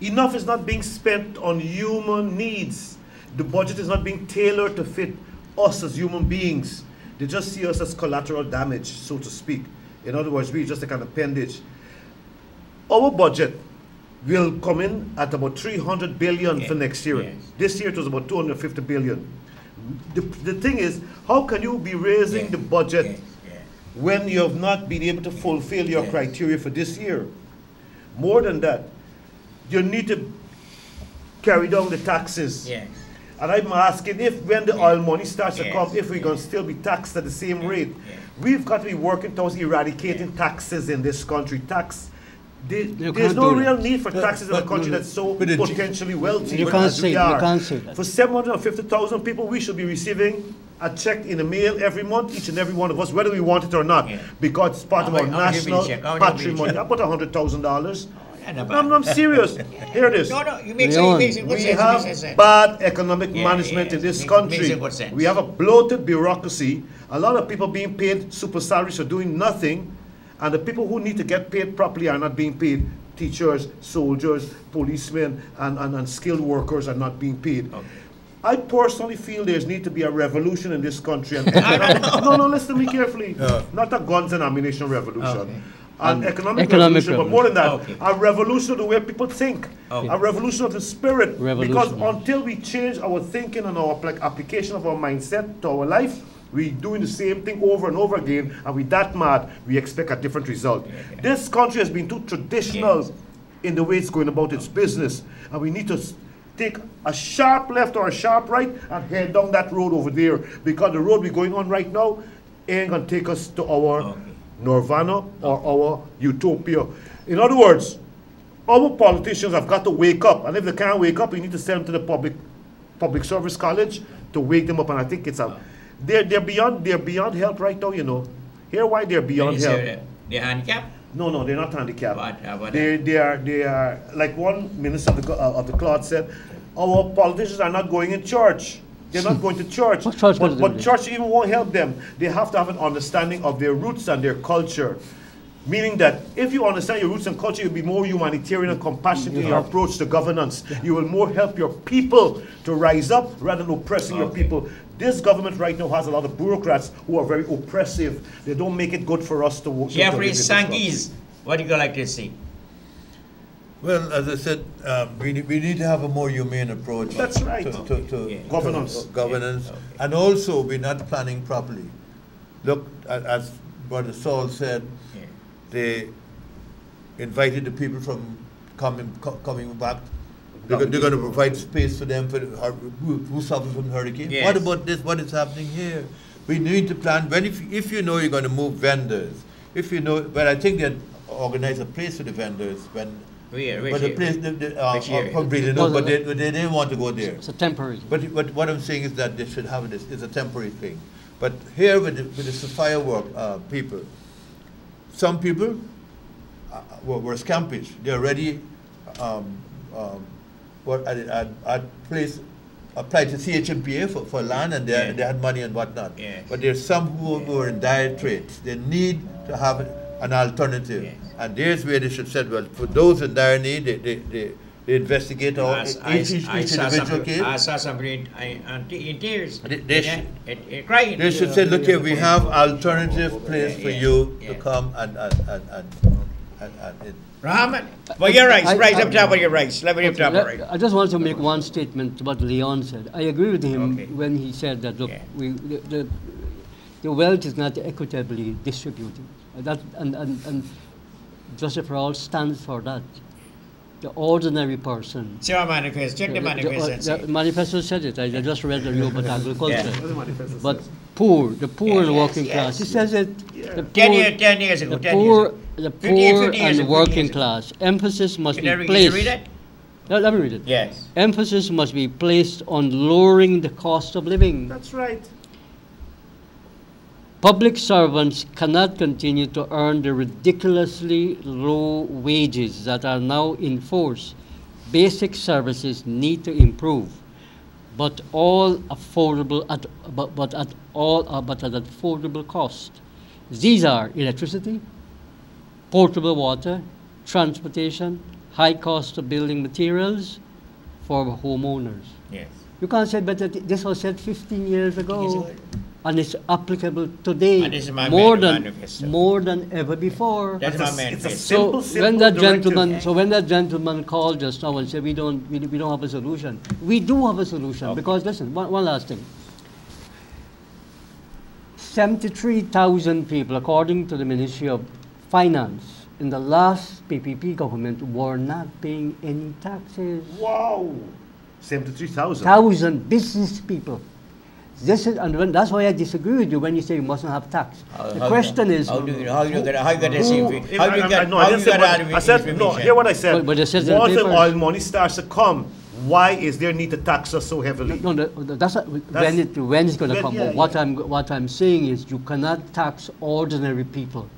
enough is not being spent on human needs. The budget is not being tailored to fit us as human beings. They just see us as collateral damage, so to speak. In other words, we're just like an appendage. Our budget will come in at about 300 billion for next year. Yes. This year it was about 250 billion. The thing is, how can you be raising the budget when you have not been able to fulfill your criteria for this year? More than that, you need to carry down the taxes. Yes. And I'm asking if when the oil money starts to come, if we're going to still be taxed at the same rate. We've got to be working towards eradicating taxes in this country. There's no real need for taxes in a country that's so potentially wealthy. You can't say that. For 750,000 people, we should be receiving a check in the mail every month, each and every one of us, whether we want it or not, because it's part of our national patrimony. About $100,000. I'm serious. Here it is. No, you make sense. We have bad economic management in this country. We have a bloated bureaucracy. A lot of people being paid super salaries for doing nothing, and the people who need to get paid properly are not being paid. Teachers, soldiers, policemen, and skilled workers are not being paid. Okay. I personally feel there's need to be a revolution in this country. And no, listen to me carefully. Not a guns and ammunition revolution. Okay. An economic revolution, but more than that, a revolution of the way people think, a revolution of the spirit. Because until we change our thinking and our application of our mindset to our life, we're doing the same thing over and over again, and we're that mad, we expect a different result. This country has been too traditional in the way it's going about its business, and we need to take a sharp left or a sharp right and head down that road over there, because the road we're going on right now ain't going to take us to our nirvana or our utopia. In other words, our politicians have got to wake up, and if they can't wake up, we need to send them to the public service college to wake them up. And I think it's they're beyond help right now. You know, here why they're beyond help. They're handicapped. No, they're not handicapped. They are like one minister of the cloth said, our politicians are not going in church. They're not going to church. But church even won't help them. They have to have an understanding of their roots and their culture. Meaning that if you understand your roots and culture, you'll be more humanitarian and compassionate in your approach to governance. You will more help your people to rise up rather than oppressing your people. This government right now has a lot of bureaucrats who are very oppressive. They don't make it good for us to work. Jeffrey Sangiz, what do you like to see? Well, as I said, we need to have a more humane approach. That's right. To governance. Governance. And also, we're not planning properly. Look, as Brother Saul said, they invited the people from coming back. They're going to provide space for them who suffer from hurricane. Yes. What about this? What is happening here? We need to plan. If you know you're going to move vendors, if you know, but I think they organize a place for the vendors when. But the place, probably they know, but they didn't want to go there. It's a temporary. But what I'm saying is that they should have this. It's a temporary thing. But here with the firework people, some people were scampish. They already applied to CHMPA for land, and they had money and whatnot. Yes. But there's some who were in dire straits. They need to have an alternative. Yes. And there's where they should say, well, for those in dire need, they investigate all each individual case. I saw somebody in tears, They crying. They should say, look here, we have alternative place for you to come and Rahman, well, you're right. Right up top of your rights. Let me up top right. I just want to make one statement to what Leon said. I agree with him when he said that, look, the wealth is not equitably distributed. And Joseph Rawls stands for that. The ordinary person. See our manifest. Check the manifest. The manifesto said it. I just read the new about agriculture. But the poor and working class. He says it. The poor, 10 years ago. The poor and working class. Emphasis must be placed. Did you read it? No, let me read it. Yes. Emphasis must be placed on lowering the cost of living. That's right. Public servants cannot continue to earn the ridiculously low wages that are now in force. Basic services need to improve, but all affordable at affordable cost. These are electricity, potable water, transportation, high cost of building materials for homeowners. Yes. You can't say, but this was said 15 years ago. And it's applicable today more than ever before. That's my manifesto. So when that gentleman called just now and said we don't have a solution, we do have a solution. Because listen, one last thing. 73,000 people, according to the Ministry of Finance, in the last PPP government were not paying any taxes. Wow, 73,000. 1,000 business people. That's why I disagree with you when you say you mustn't have tax. The question is, how you get out of I said, no, hear what I said. But once the oil money starts to come, why is there need to tax us so heavily? No, that's when it's going to come. Yeah, what I'm saying is you cannot tax ordinary people.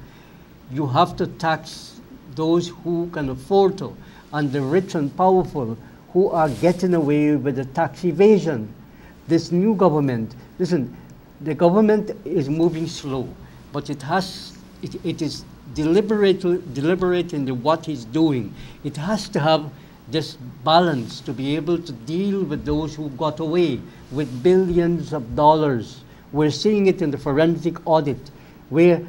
You have to tax those who can afford to, and the rich and powerful who are getting away with the tax evasion. This new government, listen, the government is moving slow, but it is deliberate in what it's doing. It has to have this balance to be able to deal with those who got away with billions of dollars. We're seeing it in the forensic audit, where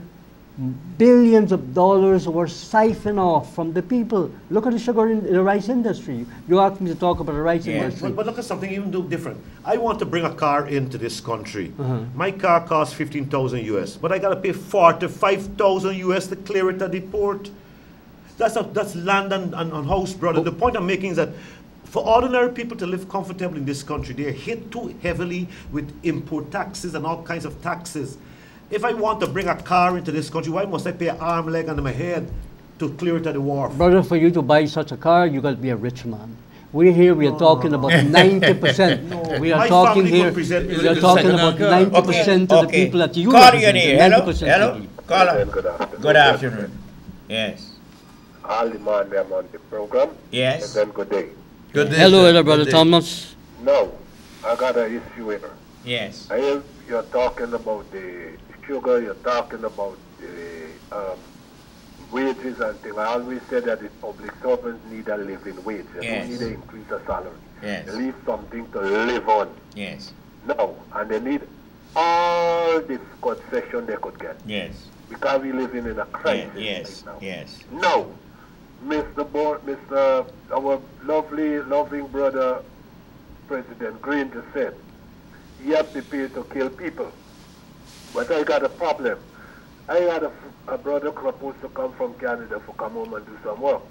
billions of dollars were siphoned off from the people. Look at the sugar in the rice industry. You asked me to talk about the rice industry. But look at something even different. I want to bring a car into this country. My car costs 15,000 US, but I got to pay 45,000 US to clear it at the port. That's land and house, brother. The point I'm making is that for ordinary people to live comfortably in this country, they're hit too heavily with import taxes and all kinds of taxes. If I want to bring a car into this country, why must I pay an arm, leg, and my head to clear it at the wharf? Brother, for you to buy such a car, you got to be a rich man. We are talking about 90%. We are talking here, we are talking about 90% of the people that you Hello? Caller. Good afternoon. Yes. All the man them on the program. Yes. And then good day. Good day. Hello, Brother Thomas. No, I got an issue here. Yes. You're talking about the sugar, you're talking about the wages and things. I always said that the public servants need a living wage. They don't need to increase the salary. Yes. They need something to live on. Yes. now, and they need all this concession they could get. Yes. Because we living in a crisis yes. right now. Yes. Now, our loving brother, President Green just said, he has prepared to kill people. But I got a problem. I had a brother supposed to come from Canada to come home and do some work.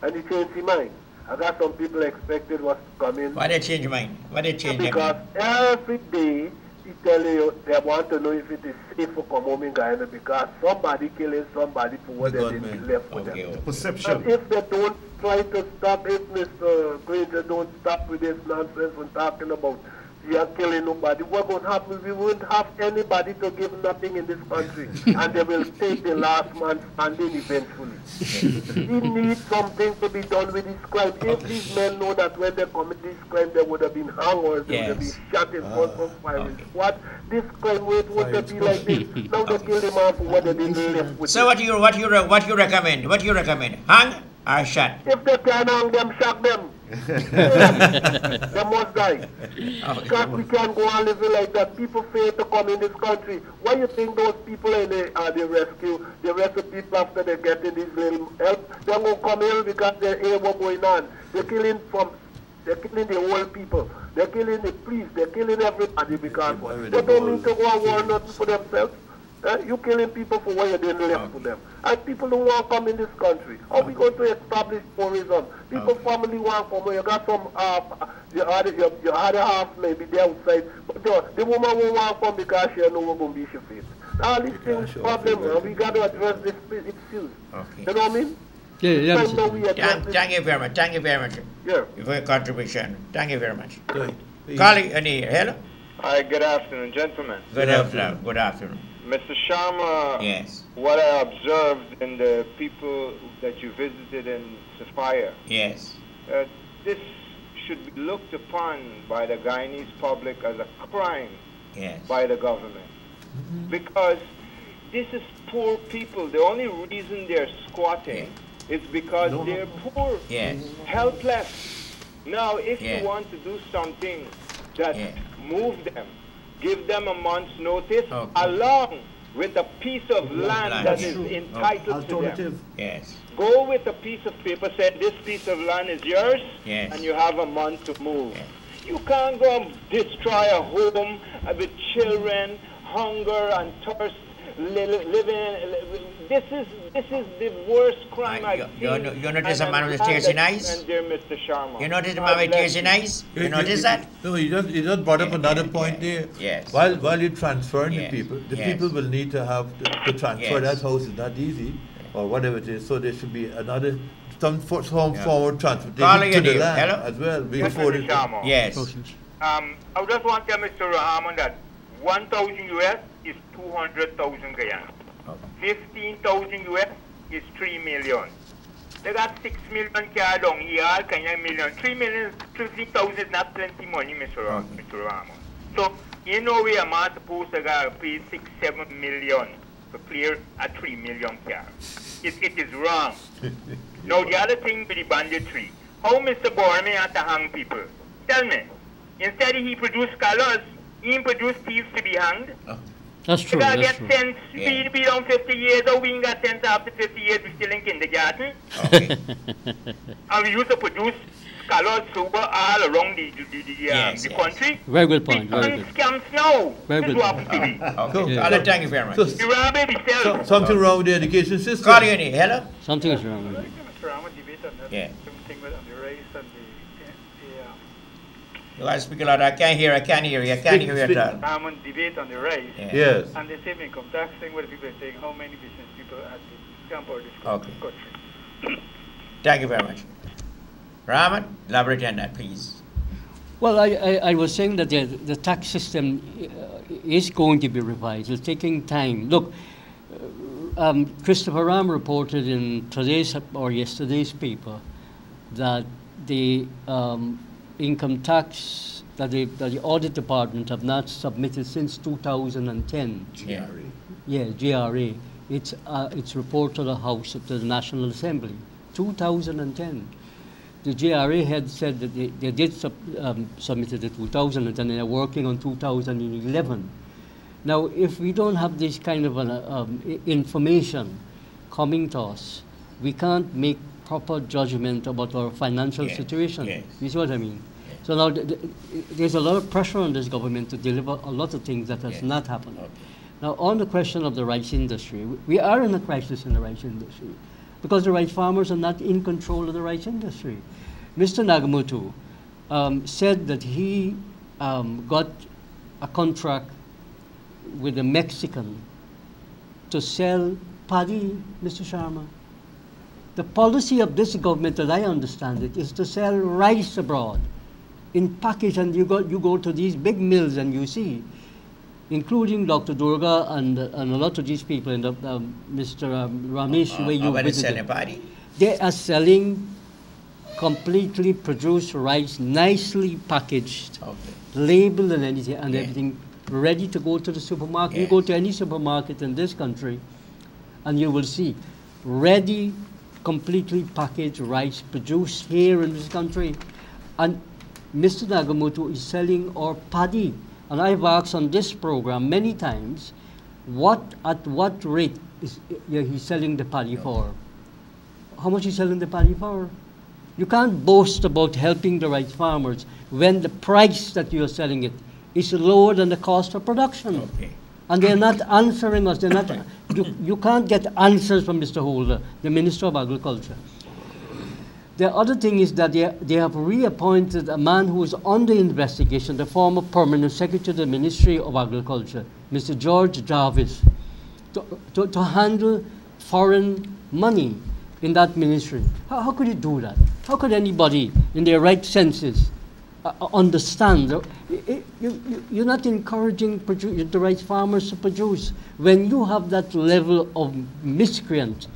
And he changed his mind. I got some people expected was to come in. Why they change your mind? Why they change your Because mind? every day he tell you they want to know if it is safe to come home in Guyana because somebody killing somebody for what they didn't left with them. Perception. And if they don't try to stop, if Mr. Granger don't stop with this nonsense and talking about we are killing nobody, what going to happen? We won't have anybody to give nothing in this country. And they will take the last man standing eventually. He needs something to be done with this crime. If these men know that when they commit this crime, they would have been hung or they would have been shot in front of firing squad. This crime would be like this. Now they kill the man for what they didn't live with. So what you recommend? What you recommend? Hang or shot? If they can hang them, shot them. They must die. Because we can't go on living like that. People fail to come in this country. Why you think those people in the rescue, the rest of people after they get in this little help, they're going to come here because they hear what's going on. They're killing the old people. They're killing the police. They're killing everybody because they don't mean to go and war nothing for themselves. You killing people for what you didn't left for them. And people don't want to come in this country. How we going to establish tourism? People family want to come. You got some, your other half maybe they outside. But the woman won't want to come because she know we're going to be she face. All these things problem, we got to address this issues. You know what I mean? Thank you very much. Thank you very much for your contribution. Thank you very much. Carly, hello? Hi, good afternoon, gentlemen. Good afternoon. Good afternoon. Mr. Sharma, yes. What I observed in the people that you visited in Sophia, yes, this should be looked upon by the Guyanese public as a crime by the government. Because this is poor people. The only reason they're squatting is because they're poor, helpless. Now, if you want to do something that move them, give them a month's notice, along with a piece of land that is entitled to them. Yes. Go with a piece of paper, say this piece of land is yours, and you have a month to move. You can't go and destroy a home with children, hunger and thirst, living. This is the worst crime I've seen. You notice a man with tears in eyes? Mr. Sharma. You notice a man with tears in eyes? You notice that? No, you just brought up another point there. Yes. While you're transferring the people will need to have to transfer that house. Is not easy, or whatever it is. So there should be another some form of transportation to the land as well. Before it. Yes. I just want to tell Mr. Rahman that 1,000 US is 200,000 Guyana. 15,000 US is 3 million. They got 6 million car down here, all kind of million. 3 million, 3,000 is not plenty money, Mr. Rahman. So, you know we are not supposed to pay 6, 7 million to clear a 3 million car. It is wrong. Now, the other thing with the banditry, how Mr. Borme has to hang people? Tell me. Instead he produce scholars, he produce thieves to be hanged. That's true. We gotta get sense. We be down 50 years, or we ain't got sense after 50 years, we still in kindergarten. And we used to produce scholars sober all around the country. Very good point. Very good. Scams now. Very good point. Thank you very much. Something wrong with the education system. Carly, hello? Something is wrong with it. Yeah. Something with the race and You guys speak a lot. I can't hear you at all. I'm on debate on the rise. Yes. And the same income tax thing where people are saying how many business people at the camp or this country. Thank you very much. Rahman, elaborate on that, please. Well, I was saying that the tax system is going to be revised. It's taking time. Look, Christopher Ram reported in today's or yesterday's paper that the income tax that the audit department have not submitted since 2010. GRA. Yeah, GRA. It's report to the House, to the National Assembly, 2010. the JRA had said that they did submit it in 2010 and they're working on 2011. Now, if we don't have this kind of information coming to us, we can't make proper judgment about our financial situation. Yes. You see what I mean? Yes. So now there's a lot of pressure on this government to deliver a lot of things that has not happened. Okay. Now, on the question of the rice industry, we are in a crisis in the rice industry because the rice farmers are not in control of the rice industry. Mr. Nagamutu said that he got a contract with a Mexican to sell paddy, Mr. Sharma. The policy of this government, as I understand it, is to sell rice abroad in package, and you go to these big mills and you see, including Dr. Durga and a lot of these people, and Mr. Ramesh, where you visited, they are selling completely produced rice, nicely packaged, labeled and anything, and everything ready to go to the supermarket. You go to any supermarket in this country, and you will see ready, completely packaged rice produced here in this country. And Mr. Nagamutu is selling our paddy. And I've asked on this program many times, at what rate is he's selling the paddy for? How much is selling the paddy for? You can't boast about helping the rice farmers when the price that you're selling it is lower than the cost of production. Okay. And they're not answering us. They're not. You can't get answers from Mr. Holder, the Minister of Agriculture. The other thing is that they have reappointed a man who is under investigation, the former permanent secretary of the Ministry of Agriculture, Mr. George Jarvis, to handle foreign money in that ministry. How could you do that? How could anybody in their right senses understand? You're not encouraging the rice farmers to produce. When you have that level of miscreant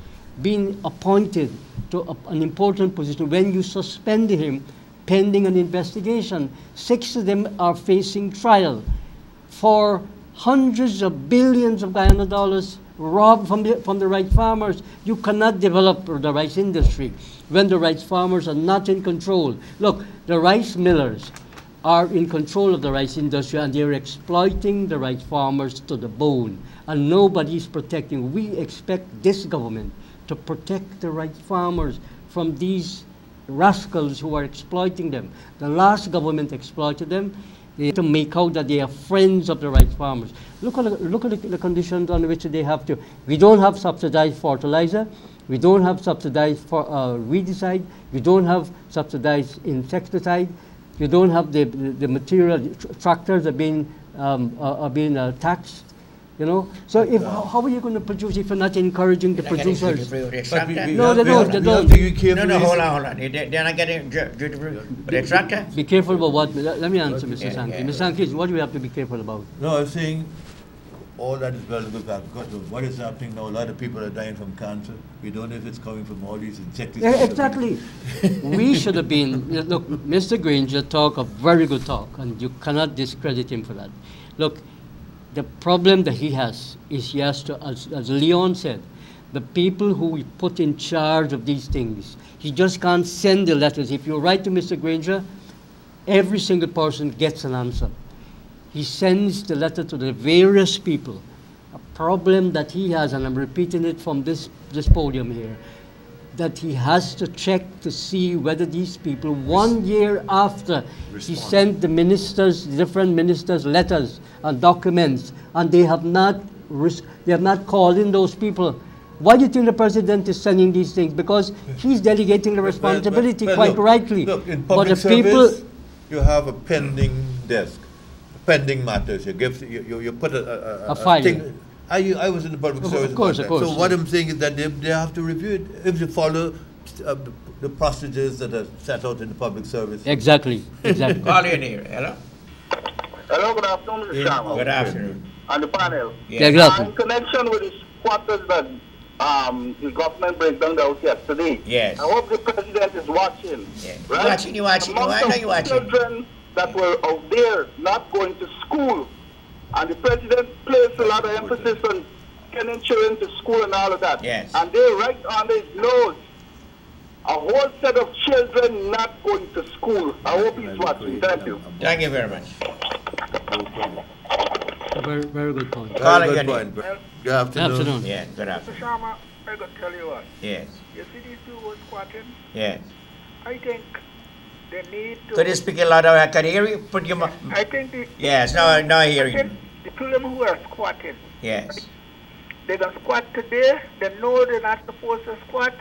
being appointed to an important position, when you suspend him pending an investigation, 6 of them are facing trial for hundreds of billions of Guyana dollars robbed from the rice farmers. You cannot develop the rice industry when the rice farmers are not in control. Look, the rice millers are in control of the rice industry, and they're exploiting the rice farmers to the bone, and nobody's protecting. We expect this government to protect the rice farmers from these rascals who are exploiting them. The last government exploited them. They have to make out that they are friends of the rice farmers. Look at the conditions on which they have to. We don't have subsidized fertilizer. We don't have subsidized weedicide. We don't have subsidized insecticide. You don't have the material. Tractors are being taxed. You know, so how are you going to produce if you're not encouraging the producers? No, they don't. No, hold on. They're not getting duty-free extractor? Be careful about what? Let me answer, Mr. Sankey. Mr. Sankey, what do we have to be careful about? No, I'm saying all that is well and good, because what is happening now, a lot of people are dying from cancer. We don't know if it's coming from all these insecticides. Exactly. We should have been, look, Mr. Granger talked a very good talk, and you cannot discredit him for that. Look, the problem that he has is he has to, as Leon said, the people who we put in charge of these things, he just can't send the letters. If you write to Mr. Granger, every single person gets an answer. He sends the letter to the various people. A problem that he has, and I'm repeating it from this podium here, that he has to check to see whether these people, 1 year after he sent the ministers, different ministers, letters and documents, and they have not called in those people. Why do you think the president is sending these things? Because he's delegating the responsibility quite rightly. Look, in public service, you have a pending desk, pending matters. You put a file. Thing. I was in the public service. Of course. So what I'm saying is that they have to review it if they follow the procedures that are set out in the public service. Exactly. Call in here. Hello? Hello, good afternoon, Mr. Sharma. Good afternoon. And the panel. Yeah, good afternoon. In connection with the squatters that the government break down out yesterday. Yes. I hope the president is watching. Yeah. Right? You watching. I know you watching. Children that were out there not going to school. And the president placed a lot of emphasis on getting children to school and all of that. Yes. And they're right on his nose. a whole set of children not going to school. I hope he's watching. Thank you. Thank you very much. Very good point. Very good point. Good afternoon. Yeah, good afternoon. Mr. Sharma, I got to tell you what. Yes. You see these two who are squatting? Yes. I think they need to... Could you speak a louder? I can hear you. Put your I think the... Yes, no, I hear you. The people who are squatting. Yes. They can squat today, they know they're not supposed to squat,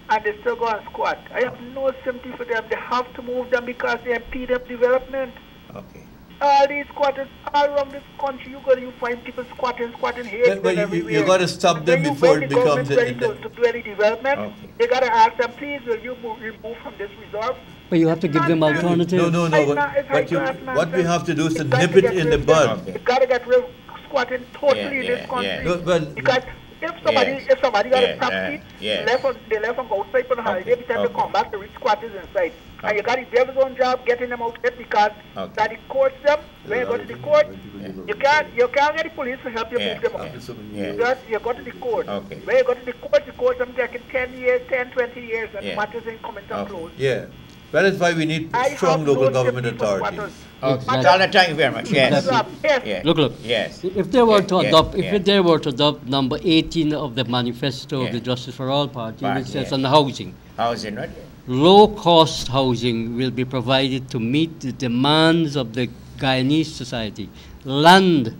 and they still go and squat. I have no sympathy for them. They have to move them because they impede them development. Okay. All these squatters all around this country, you find people squatting here, But you got to stop them before it becomes to do any development. They got to ask them, please, will you remove from this reserve? But you have to give them alternatives. No. What we have to do is to nip it in the bud. You got to get rid of squatting totally in this country. Because if somebody got a property, they left and go outside for the holiday, every time they come back, the rich squatters inside. And you got the devil's own job getting them out there because that the courts them, when you go to the court, you can't get the police to help you move them out. You go to the court. When you go to the court them taking 10 years, 10, 20 years, and the matters ain't coming to close. Yeah. That is why we need strong local government authorities. Exactly. Thank you very much. Yes. Yes. Look. Yes. If they were to adopt, number 18 of the manifesto of the Justice for All Party, which says on the housing. Housing, right? Low-cost housing will be provided to meet the demands of the Guyanese society. Land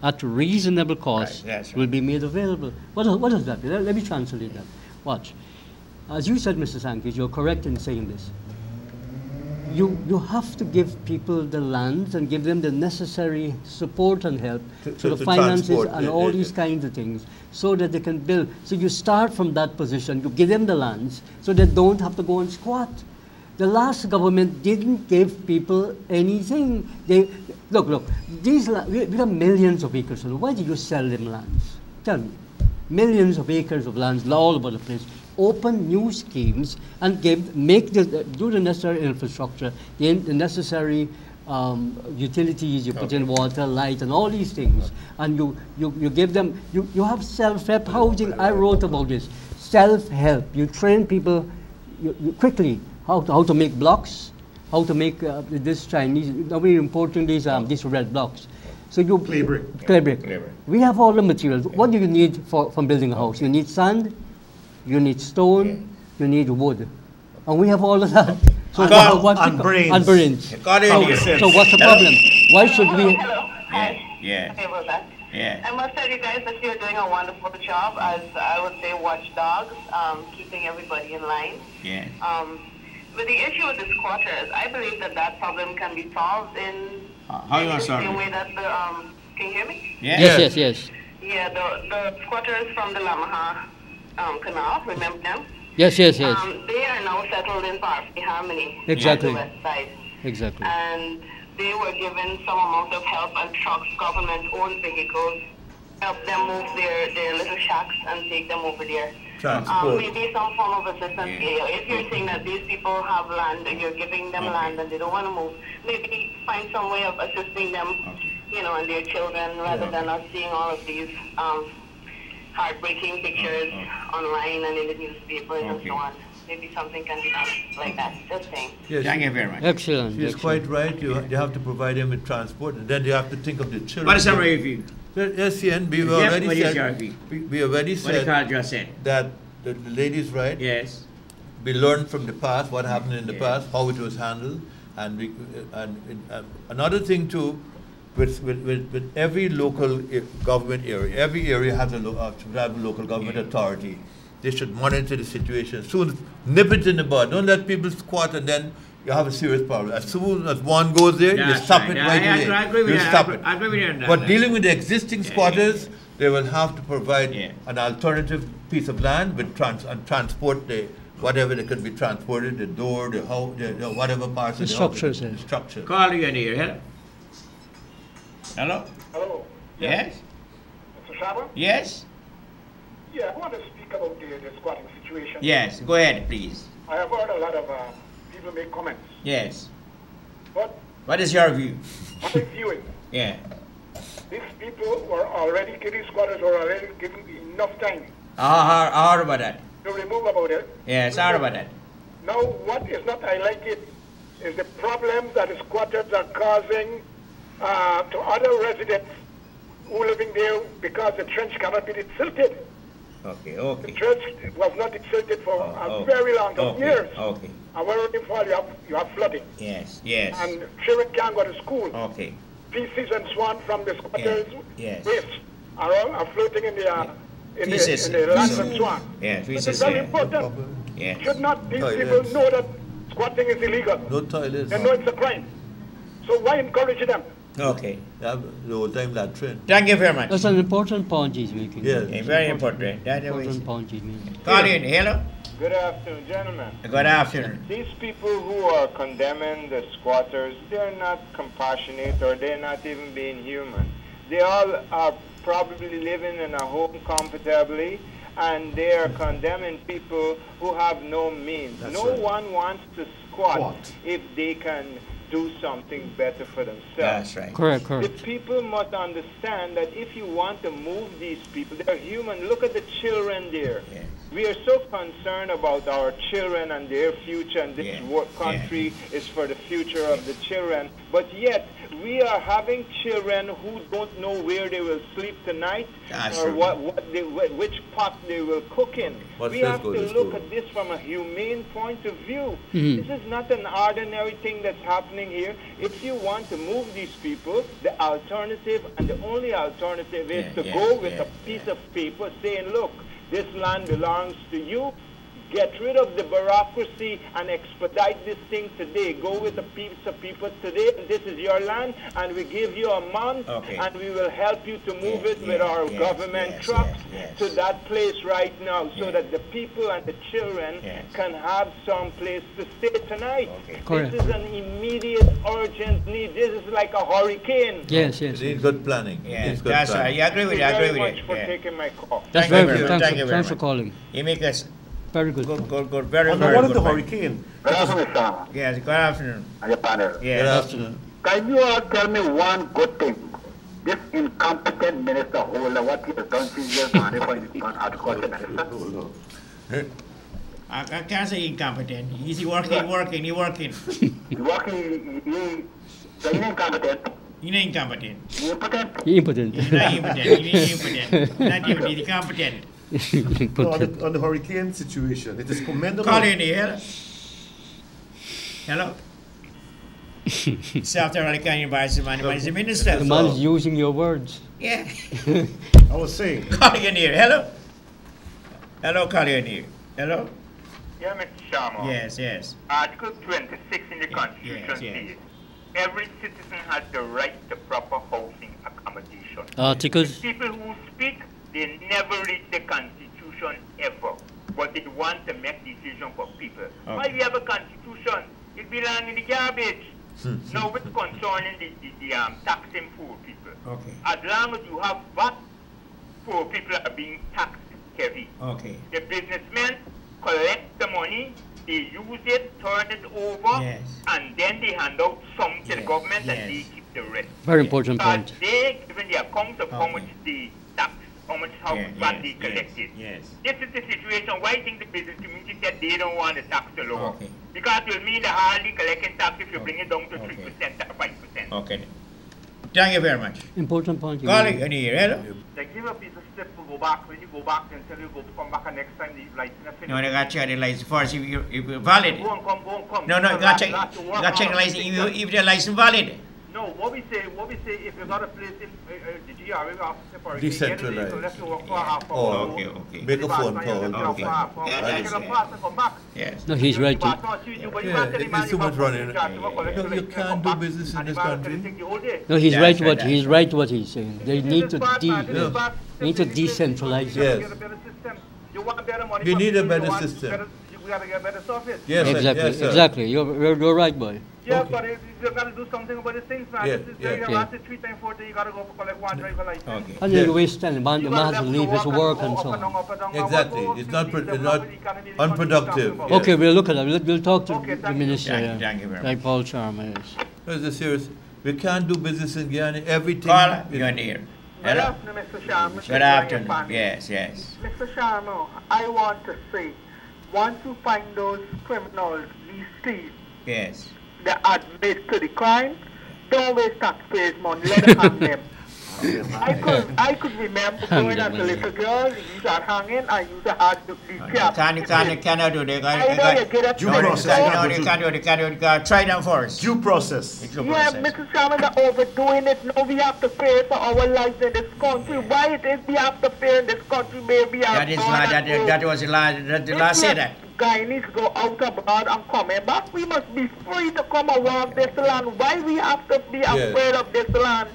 at reasonable cost will be made available. What does that mean? Let me translate that. Watch. As you said, Mr. Sankis, you're correct in saying this. You have to give people the lands and give them the necessary support and help to the finances and all these kinds of things so that they can build. So you start from that position, you give them the lands so they don't have to go and squat. The last government didn't give people anything. Look, we have millions of acres. Why did you sell them lands? Tell me. Millions of acres of lands all over the place. Open new schemes and do the necessary infrastructure, the necessary utilities. You put in water, light, and all these things, and you give them. You have self-help housing. I wrote about this. Self-help. You train people you quickly how to make blocks, how to make this Chinese. Very important is these red blocks. So you clay brick. We have all the materials. What do you need from building a house? You need sand. You need stone, you need wood. And we have all of that. So and brains. So what's the problem? Why should we... Yeah. Okay, about that. Yeah. I must tell you guys that you're doing a wonderful job as, I would say, watchdogs, keeping everybody in line. Yeah. With the issue with the squatters, I believe that problem can be solved in the same way that the... can you hear me? Yes. Yeah, the squatters from the Lamaha Canal, remember them? Yes. They are now settled in Parsley Harmony. Exactly. On the west side. Exactly. And they were given some amount of help and trucks, government-owned vehicles, help them move their little shacks and take them over there. Maybe some form of assistance. If you're saying that these people have land and you're giving them land and they don't want to move, maybe find some way of assisting them, and their children, rather than us seeing all of these heartbreaking pictures online and in the newspapers and so on. Maybe something can be done like that. Just saying. Yes, thank you very much. Excellent. She's quite right. You have to provide them with transport, and then you have to think of the children. What is our review? Yes, we already said that the lady's right. Yes. We learned from the past what happened in the past, how it was handled, and another thing too. With every local government area, every area has a local government authority. They should monitor the situation. Soon, nip it in the bud. Don't let people squat and then you have a serious problem. As soon as one goes there, you stop it right away. I agree with you. Stop it. I agree with you on that. But dealing with the existing squatters, they will have to provide an alternative piece of land with transport whatever that could be transported, the door, the house, whatever parts of the structures. Structure. Call you in here. Hello. Hello? Hello. Yes? Mr. Sharma? Yes? Yeah, I want to speak about the squatting situation. Yes, go ahead, please. I have heard a lot of people make comments. Yes. But what is your view? My view is, these people were already, these squatters were already given enough time. How about that? To remove about it. Yes, how about that? Now, what is not highlighted is the problems that the squatters are causing to other residents who are living there because the trench cannot be silted. Okay, okay. The trench was not silted for a very long time, years. Okay. And when rainfall, you have flooding. Yes, yes. And children can't go to school. Okay. Feces and swan from the squatters' yes. waste are floating in the feces. lands and swan. Yes, This is very important. Yes. Should not these people know that squatting is illegal? No toilets. They know it's a crime. So why encourage them? Okay. The whole time that train. Thank you very much. That's an important point he's making. Yes. Very important. That important point he's making. Colin, hello. Good afternoon, gentlemen. Good afternoon. These people who are condemning the squatters, they're not compassionate or they're not even being human. They all are probably living in a home comfortably, and they are condemning people who have no means. That's no right. one wants to squat if they can do something better for themselves. That's right. Correct. The people must understand that if you want to move these people, they're human. Look at the children there. Yeah. We are so concerned about our children and their future, and this country is for the future of the children. But yet, we are having children who don't know where they will sleep tonight or which pot they will cook in. We have to look at this from a humane point of view. This is not an ordinary thing that's happening here. If you want to move these people, the alternative and the only alternative is to go with a piece of paper saying, look, this land belongs to you. Get rid of the bureaucracy and expedite this thing today. Go with a piece of paper today. This is your land, and we give you a month, and we will help you to move it with our government trucks to that place right now, so that the people and the children can have some place to stay tonight. Correct. This is an immediate, urgent need. This is like a hurricane. Yes. It needs good planning. Yes, that's right. I agree with you. I agree with you. Thank you very much for taking my call. That's Thank very you good. Thank you very Thanks for much. calling. You make us very good. Good. Very, On the very one good. of the point. hurricane. Good afternoon, sir. Yes, good afternoon. And your panel. Yes. Good afternoon. Can you all tell me one good thing? This incompetent minister Holder, what he has done since years on agriculture minister? I can't say incompetent. He's working. He working, so he's incompetent. He's not incompetent. Impotent. Impotent. He's not impotent. He's impotent. Not even. He's incompetent. No, on the hurricane situation, it is commendable. Call in here. Hello. South Hurricane by the man is the minister. The man is using your words. Yeah. I was saying. Call in here. Hello. Hello, call in here. Hello. Yeah, Mr. Sharma. Yes. Article 26 in the Constitution says every citizen has the right to proper housing accommodation. Articles. The people who speak, they never read the Constitution ever, but they want to make decisions for people. Why we have a Constitution? It belongs in the garbage. Now, what's concerning the taxing poor people? Okay. As long as you have VAT, poor people are being taxed heavy. Okay. The businessmen collect the money, they use it, turn it over, and then they hand out some to the government and they keep the rest. Very important Because point. they given the account of how much they tax, how much VAT they collected. This is the situation. Why I think the business community said they don't want the tax to lower? Because it will mean the hardly collecting tax if you bring it down to 3% or 5%. Okay. Thank you very much. Important point. Calling in here. Hello. They give a piece of slip to go back. When you go back, then tell you go come back and next time the license is finished. No, they got to check the license first if you're valid. Go and come. No, you got to check the license if the license valid. No, what we say, if you got a place in the GRA, we have to separate. Decentralized. So let's work for half hour. Oh, okay. Make a phone call. Yes. No, he's right. There's too much running. You can't do business in this country. No, he's right. What he's saying. They need to decentralize. Yes. You want better money. You need a better system. We got to get better service. Yes, exactly. You're right, boy. Yeah, but you got to do something about the things, man. This is very hard. 3 times 4 days, you got to go collect one driver license. And then you waste time. The man has to leave his work and so on. Exactly. It's not unproductive. Okay, we'll look at that. We'll talk to the minister. Thank you very much. Like Paul Sharma, yes. It's a serious. We can't do business in Guyana. Everything. Call, you're near. Good afternoon, Mr. Sharma. Good afternoon. Yes. Mr. Sharma, I want to say once you find those criminals, these thieves, yes, that admit to the crime, don't waste taxpayers' money. Let them hang them. I could remember going as a little girl, you used to hanging, I used to have the cap. you cannot do that. Due process. You can't do. Try them first. Due process. Yeah, Mr. Chairman, they're overdoing it. Now we have to pay for our lives in this country. Why it is we have to pay in this country? Maybe that is that was the law said that. Guyanese go out abroad and coming back. We must be free to come and walk this land. Why we have to be afraid of this land?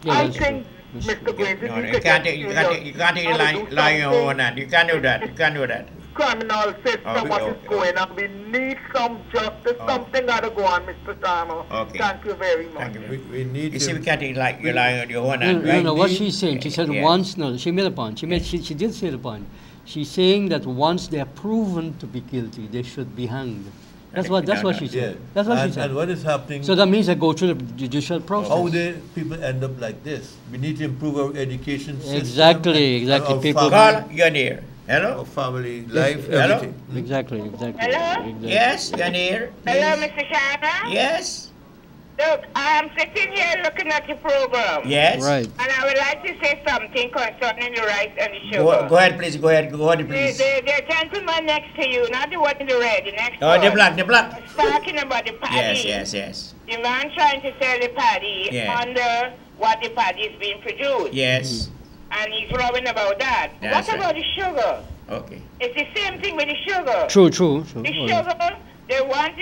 Yeah, I think, Mr. Grace, you can't lie on that. You can't do that. You can't do that. Criminal system, what is going on? We need some justice. Something got to go on, Mr. Chairman. Okay. Thank you very much. We need you see, we can't rely on your own hand. No, what she's saying, she said once, no, she made a point. She did say the point. She's saying that once they are proven to be guilty, they should be hanged. That's what she said. Yeah. That's what she said. And what is happening? So that means they go through the judicial process. How do people end up like this? We need to improve our education system. Exactly. People call, you're there. Hello? Our family life, Hello? everything. Exactly. Hello? Exactly. Yes, you're there. Hello, Mr. Shana? Yes. Look, I'm sitting here looking at your program. Yes. Right. And I would like to say something concerning the rice and the sugar. Go ahead, please. Go ahead, please. The gentleman next to you, not the one in the red, the next one. The black. Was talking about the paddy. Yes. The man trying to sell the paddy under what the paddy is being produced. Yes. And he's robbing about that. What about the sugar? Okay. It's the same thing with the sugar. True. The sugar, they want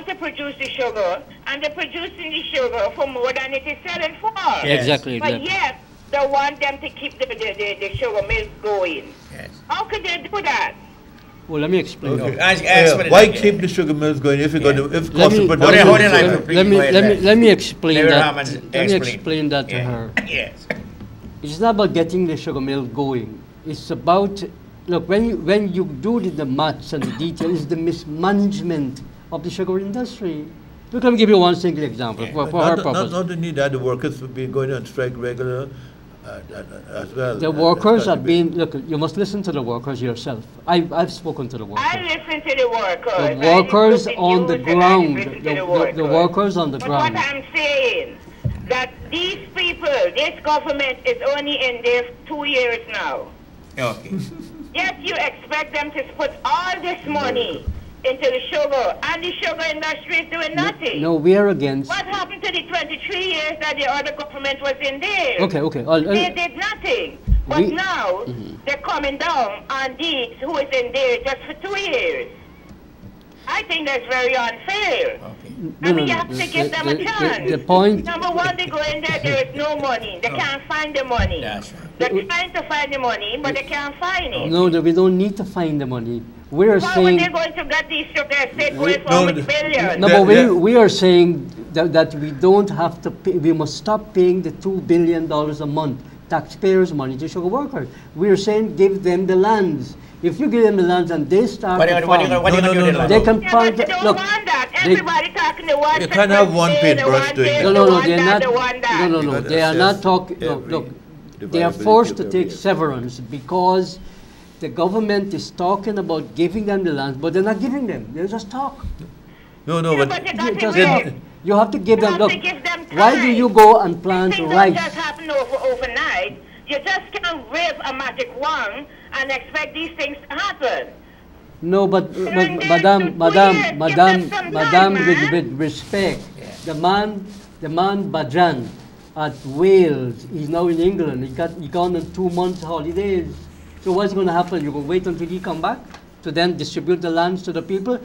to produce the sugar, and they're producing the sugar for more than it is selling for. Yes. Exactly. But yet, they want them to keep the sugar mills going. Yes. How could they do that? Well, let me explain. Okay. Why keep the sugar mills going if you're going to let me explain that. Let me explain that to her. Yes. It's not about getting the sugar mill going. It's about, look, when you do the maths and the details, it's the mismanagement of the sugar industry. Look, let me give you one single example for her purpose. Not only that, the workers will be going on strike regular as well. The workers have been, look, you must listen to the workers yourself. I've spoken to the workers. I listen to the workers. The workers on the ground. The workers on the ground. What I'm saying, that these people, this government is only in there 2 years now. Okay. Yet you expect them to put all this money into the sugar, and the sugar industry is doing nothing. No, we are against. What happened to the 23 years that the other government was in there? Okay. They did nothing. But now, they're coming down on these who is in there just for 2 years. I think that's very unfair. Okay. You have to give them a chance. The point. Number one, they go in there is no money. They can't find the money. That's right. They're trying to find the money, but they can't find it. No, we don't need to find the money. We are How saying. How are they going to get these sugar estates going for with billions? No, but we are saying that we don't have to pay, we must stop paying the $2 billion a month taxpayers' money to sugar workers. We are saying give them the lands. If you give them the lands and they start to farm, they can plant. Look, everybody talking the one. You can't have one paintbrush doing that. No, they're not. No, they are not talking. Look, they are forced to take severance because the government is talking about giving them the lands, but they're not giving them. They just talk. No, but you have to give them. Look, why do you go and plant rice? Things don't just happen overnight. You just can't wave a magic wand and expect these things to happen. No, but madam, with respect, the man Bajan at Wales, he's now in England. He gone on 2 months holidays. So what's going to happen? You're going to wait until he come back to then distribute the lands to the people?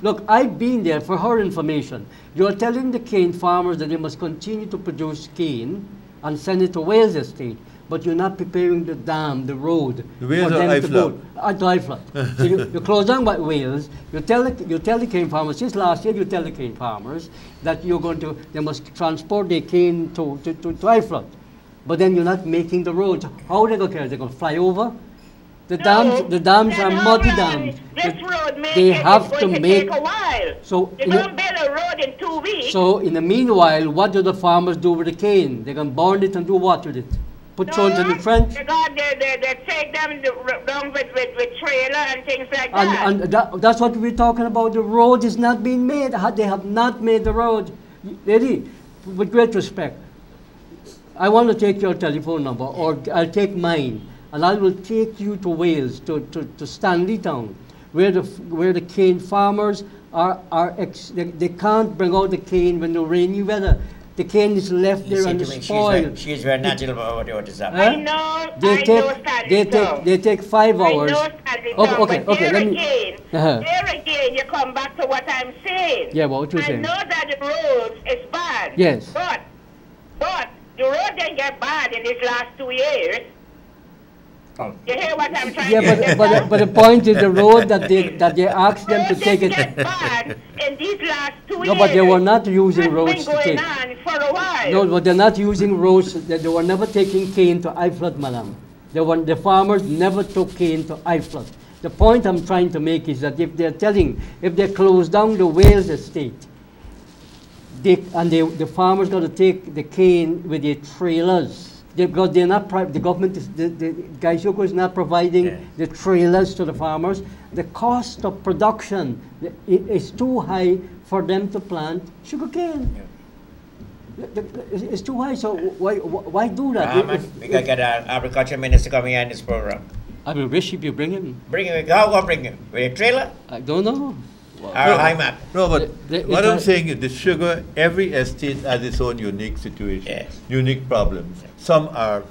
Look, I've been there for her information. You're telling the cane farmers that they must continue to produce cane and send it to Wales Estate, but you're not preparing the dam, the road for them to go. To IFLOT. So you close down by Wales. You tell the cane farmers. Since last year, you tell the cane farmers that they must transport their cane to IFLOT. But then you're not making the roads. How are they going to care? They're going to fly over? The dams are muddy dams. This road they have to make. Take a while. So you don't build a road in 2 weeks. So in the meanwhile, what do the farmers do with the cane? They can burn it and do what with it? put thrown to the French. Because they take them down with trailer and things like that. And that's what we're talking about. The road is not being made. They have not made the road. Lady, with great respect, I want to take your telephone number, or I'll take mine, and I will take you to Wales, to Stanley Town, where the cane farmers they can't bring out the cane when the rainy weather. The cane is left there and it's spoiled. She's very natural about what is I happening. know, they take 5 hours. Okay, let me. There again, you come back to what I'm saying. Yeah, what you I saying? know that the roads is bad. Yes. But the road didn't get bad in these last 2 years. You hear what I'm trying to say? But the point is the road that they asked them to take it. Bad in these last 2 years. No, but they were not using roads to take. On for a while. No, but they're not using roads. They were never taking cane to Iflood, madam. The farmers never took cane to Iflood. The point I'm trying to make is that if they close down the Wales estate, the farmers got to take the cane with their trailers. Because they're not the government is the Gaisoko is not providing the trailers to the farmers. The cost of production is too high for them to plant sugarcane. It's too high. So why do that? We can get an agriculture minister coming here in this program. I will wish if you bring him. Bring him. How will bring him? With a trailer? I don't know. No, but what I'm saying is the sugar, every estate has its own unique situation, unique problems. Some are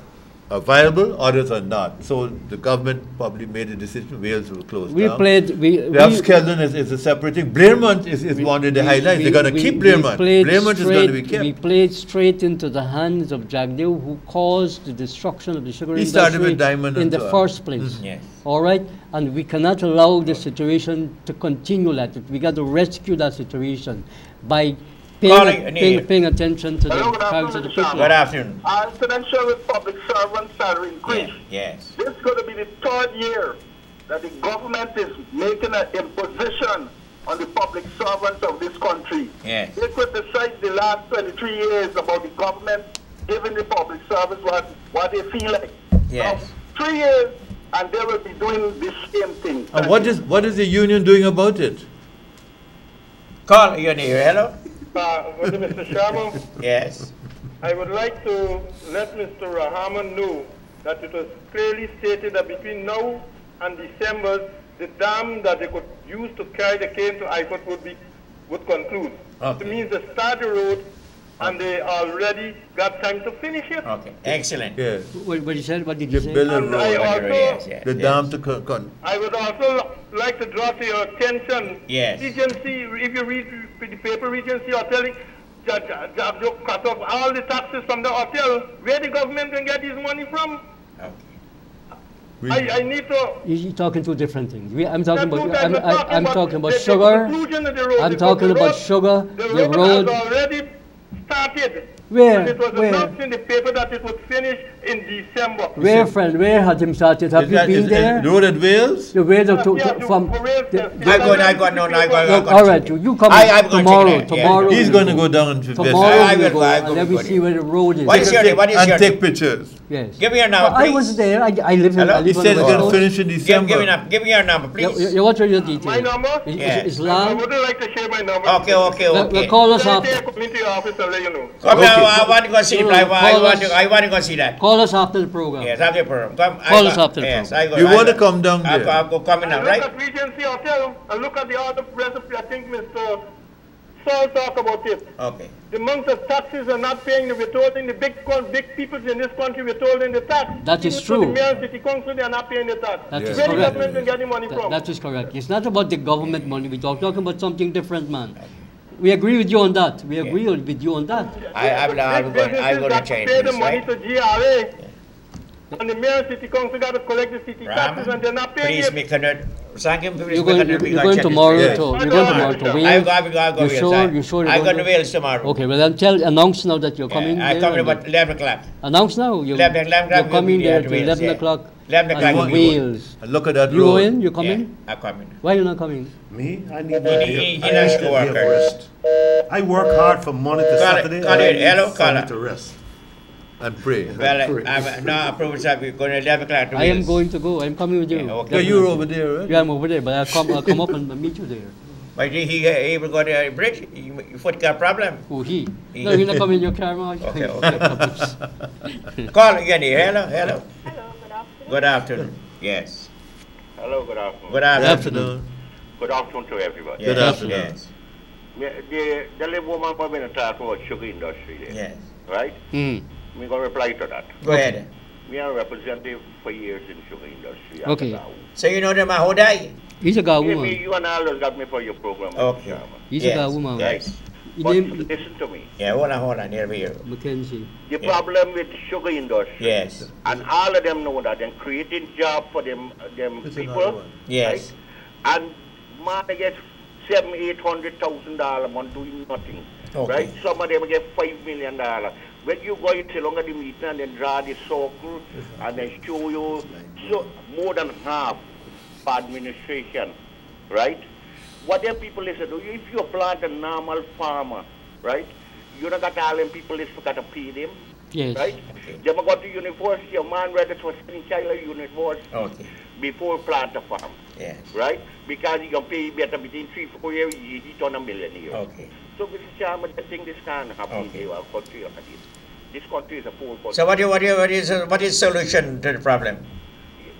viable, others are not. So the government probably made a decision, Wales will close down. Skeldon is a separate thing. Blairmont is one of the highlights. They're going to keep Blairmont. Blairmont is going to be kept. We played straight into the hands of Jagdeo, who caused the destruction of the sugar industry started with diamond in the first place. All right? And we cannot allow the situation to continue like that. We got to rescue that situation by paying attention to the price of the people. Good afternoon. Confidential with public servants salary increase. Yes. This is going to be the 3rd year that the government is making an imposition on the public servants of this country. Yes. They criticize the last 23 years about the government giving the public servants what they feel like. Yes. Now, 3 years, and they will be doing the same thing. And what is the union doing about it? Call your name. Hello. Mr. Sharma? Yes. I would like to let Mr. Rahman know that it was clearly stated that between now and December, the dam that they could use to carry the cane to Ifot would conclude. Okay. It means they start the road and they already got time to finish it. Okay, excellent. Yes. What did you say? The dam to I would also like to draw to your attention, Regency, if you read the paper, Regency are telling cut off all the taxes from the hotel. Where the government can get this money from? I need to... You're talking two different things. I'm talking about sugar. I'm talking about sugar. The road has already started. Where? And it was announced in the paper that it would finish in December. Where, friend? Where had him started? Have you been there? The road at Wales? The way from... I go. All right, you come tomorrow. He's going to go down to tomorrow. I will go. And let me see where the road is. What is your name? And take pictures. Yes. Give me your number, please. I was there. I live in... He said he's going to finish in December. Give me your number, please. What are your details? My number? Islam? I wouldn't like to share my number. Okay. Call us after. Come into your office and let you know. I want to go see I want to go see that. Call us after the program. Yes, after the program. Call us after the program. Yes, I go. You want to come down there? I'll go coming now, right? Look at Regency Hotel and look at the other recipe. I think Mr. Saul talk about it. Okay. The monks of taxes are not paying the withholding. The big people in this country withholding the tax. That is true. The mayor and city council, they are not paying the tax. That is Where correct. the government can get the money from? That is correct. It's not about the government money. We're talking about something different, man. We agree with you on that. We agree with you on that. I'm going to change pay this, the money right? to GRA. And the mayor and city council got to collect the city taxes and they're not paying it. Please make a thank you. You're going tomorrow to Wales. I'll go Wales. You sure? I'm going to Wales tomorrow. Okay, well then announce now that you're coming. I'm coming about 11 o'clock. Announce now. You're coming there at 11 o'clock. 11 o'clock in Wales. Look at that road. You go in? You come in? I'm coming. Why are you not coming? Me? I need to rest. I work hard from Monday to Saturday. Hello, I need to rest. And pray. Well, I'm not Professor. We're going to 11 o'clock to I am going to go. I'm coming with you. Yeah, okay. You're over there, right? Yeah, I'm over there, but I'll come up and meet you there. But he will go to a bridge. Your foot got a problem. Who, he? No, he's not coming in your car, man. Okay, Call again here. Hello. Hello, good afternoon. Yes. Hello, good afternoon. Good afternoon. Good afternoon to everybody. Good afternoon. Yes. The little woman was going to talk about sugar industry there. Yes. Right? I'm going to reply to that. Go ahead. We are a representative for years in sugar industry. Okay. So you know them who die? He's a guy woman. You and all got me for your program. Okay. He's a guy woman. Yes. But listen to me. Yeah, hold on. Here we are. Mackenzie. The problem with sugar industry. Yes. And all of them know that they're creating job for them people. Yes. Right? And man, they get $700,000-800,000 a month doing nothing. Okay. Right? Some of them get $5 million. When you go into longer the meeting and then draw the circle and then show you more than half for administration, right? What them people listen to, if you plant a normal farmer, right? You don't got all them people listen got to pay them. Yes. Right? Okay. They go to university, a man ready to send child to university before plant a farm. Yes. Right? Because you can pay better between 3-4 years, you hit on $1 million a year. Okay. So, Mr. Chairman, I think this can happen in our country like this. This country is a poor country. So what is solution to the problem?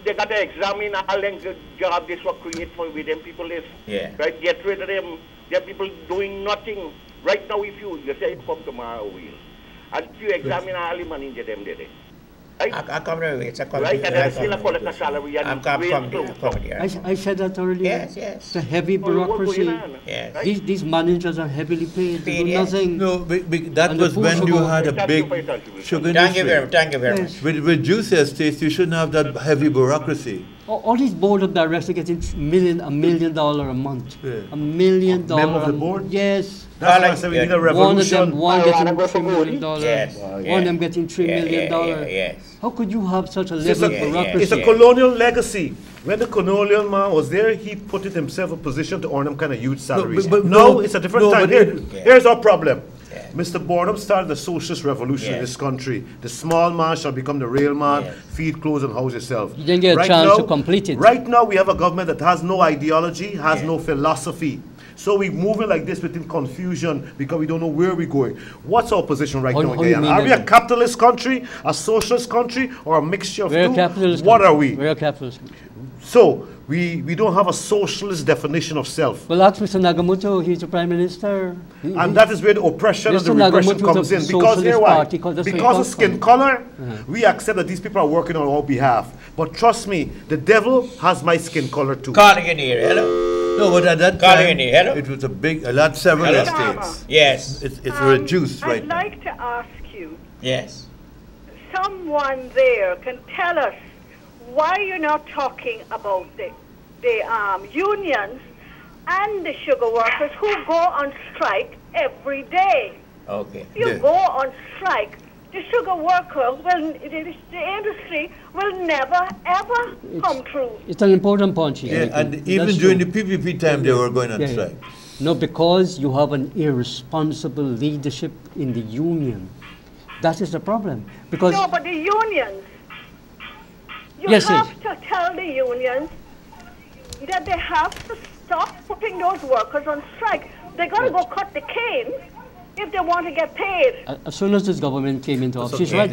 They got to examine all the job this was created for with them people is. Yeah. Right? Get rid of them. There are people doing nothing. Right now, if you say you come tomorrow, will. And if you examine all the money in them, right? I come there, it's a right? And then still collect a salary and I said that earlier. Yes. It's a heavy bureaucracy. Yes. Right? These managers are heavily paid. They do nothing. No, that was when you had a big sugar industry. Thank you very much. With juice estates, you shouldn't have that heavy bureaucracy. All these board of directors are getting $1 million a month. Yeah. $1 million. Member of the board? Yes. That's why I said we need a revolution. One getting $3 million. Yes. One of them getting $3 million. Yes. How could you have such a level of bureaucracy? It's a colonial legacy. When the colonial man was there, he put it himself in a position to earn them kind of huge salaries. But now it's a different time. Here's our problem. Mr. Boredom started the socialist revolution in this country. The small man shall become the real man, feed, clothes, and house yourself. You didn't get a chance to complete it. Right now, we have a government that has no ideology, has no philosophy. So we're moving like this within confusion because we don't know where we're going. What's our position right now in Guyana? Are we a capitalist country, a socialist country, or a mixture of two? What are we? We're a capitalist. So we don't have a socialist definition of self. Well, ask Mr. Nagamoto. He's the prime minister. And that is where the oppression and the repression comes in. Because here why? Because of skin color, we accept that these people are working on our behalf. But trust me, the devil has my skin color too. Calling in here, hello. No, but at that time, it was a lot, several estates. Yes. It's reduced right now. I'd like to ask you. Yes. Someone there can tell us why you're not talking about the unions and the sugar workers who go on strike every day. Okay. You go on strike, the sugar worker will, the industry will never ever come through. It's an important point. Yeah, and even during the PPP time, they were going on strike. No, because you have an irresponsible leadership in the union. That is the problem. Because no, but the unions, you have to tell the unions that they have to stop putting those workers on strike. They're going to go cut the cane if they want to get paid. As soon as this government came into office, she's right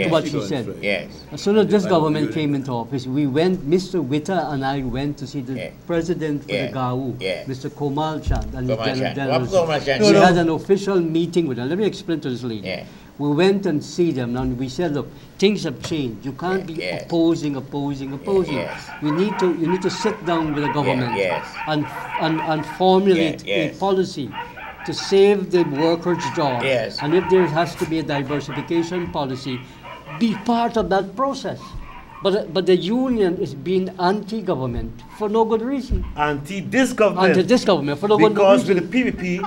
to what she said. Yes. As soon as this government came into office, we went, Mr. Witter and I went to see the president for the GAU, Mr. Komal Chand, and his general. We had an official meeting with them. Let me explain to this lady. We went and see them, and we said, look, things have changed. You can't be opposing. You need to sit down with the government and formulate a policy to save the workers' jobs. And if there has to be a diversification policy, be part of that process. But the union is being anti-government for no good reason. Anti-this government. Anti-this government for no good reason. Because with the PPP,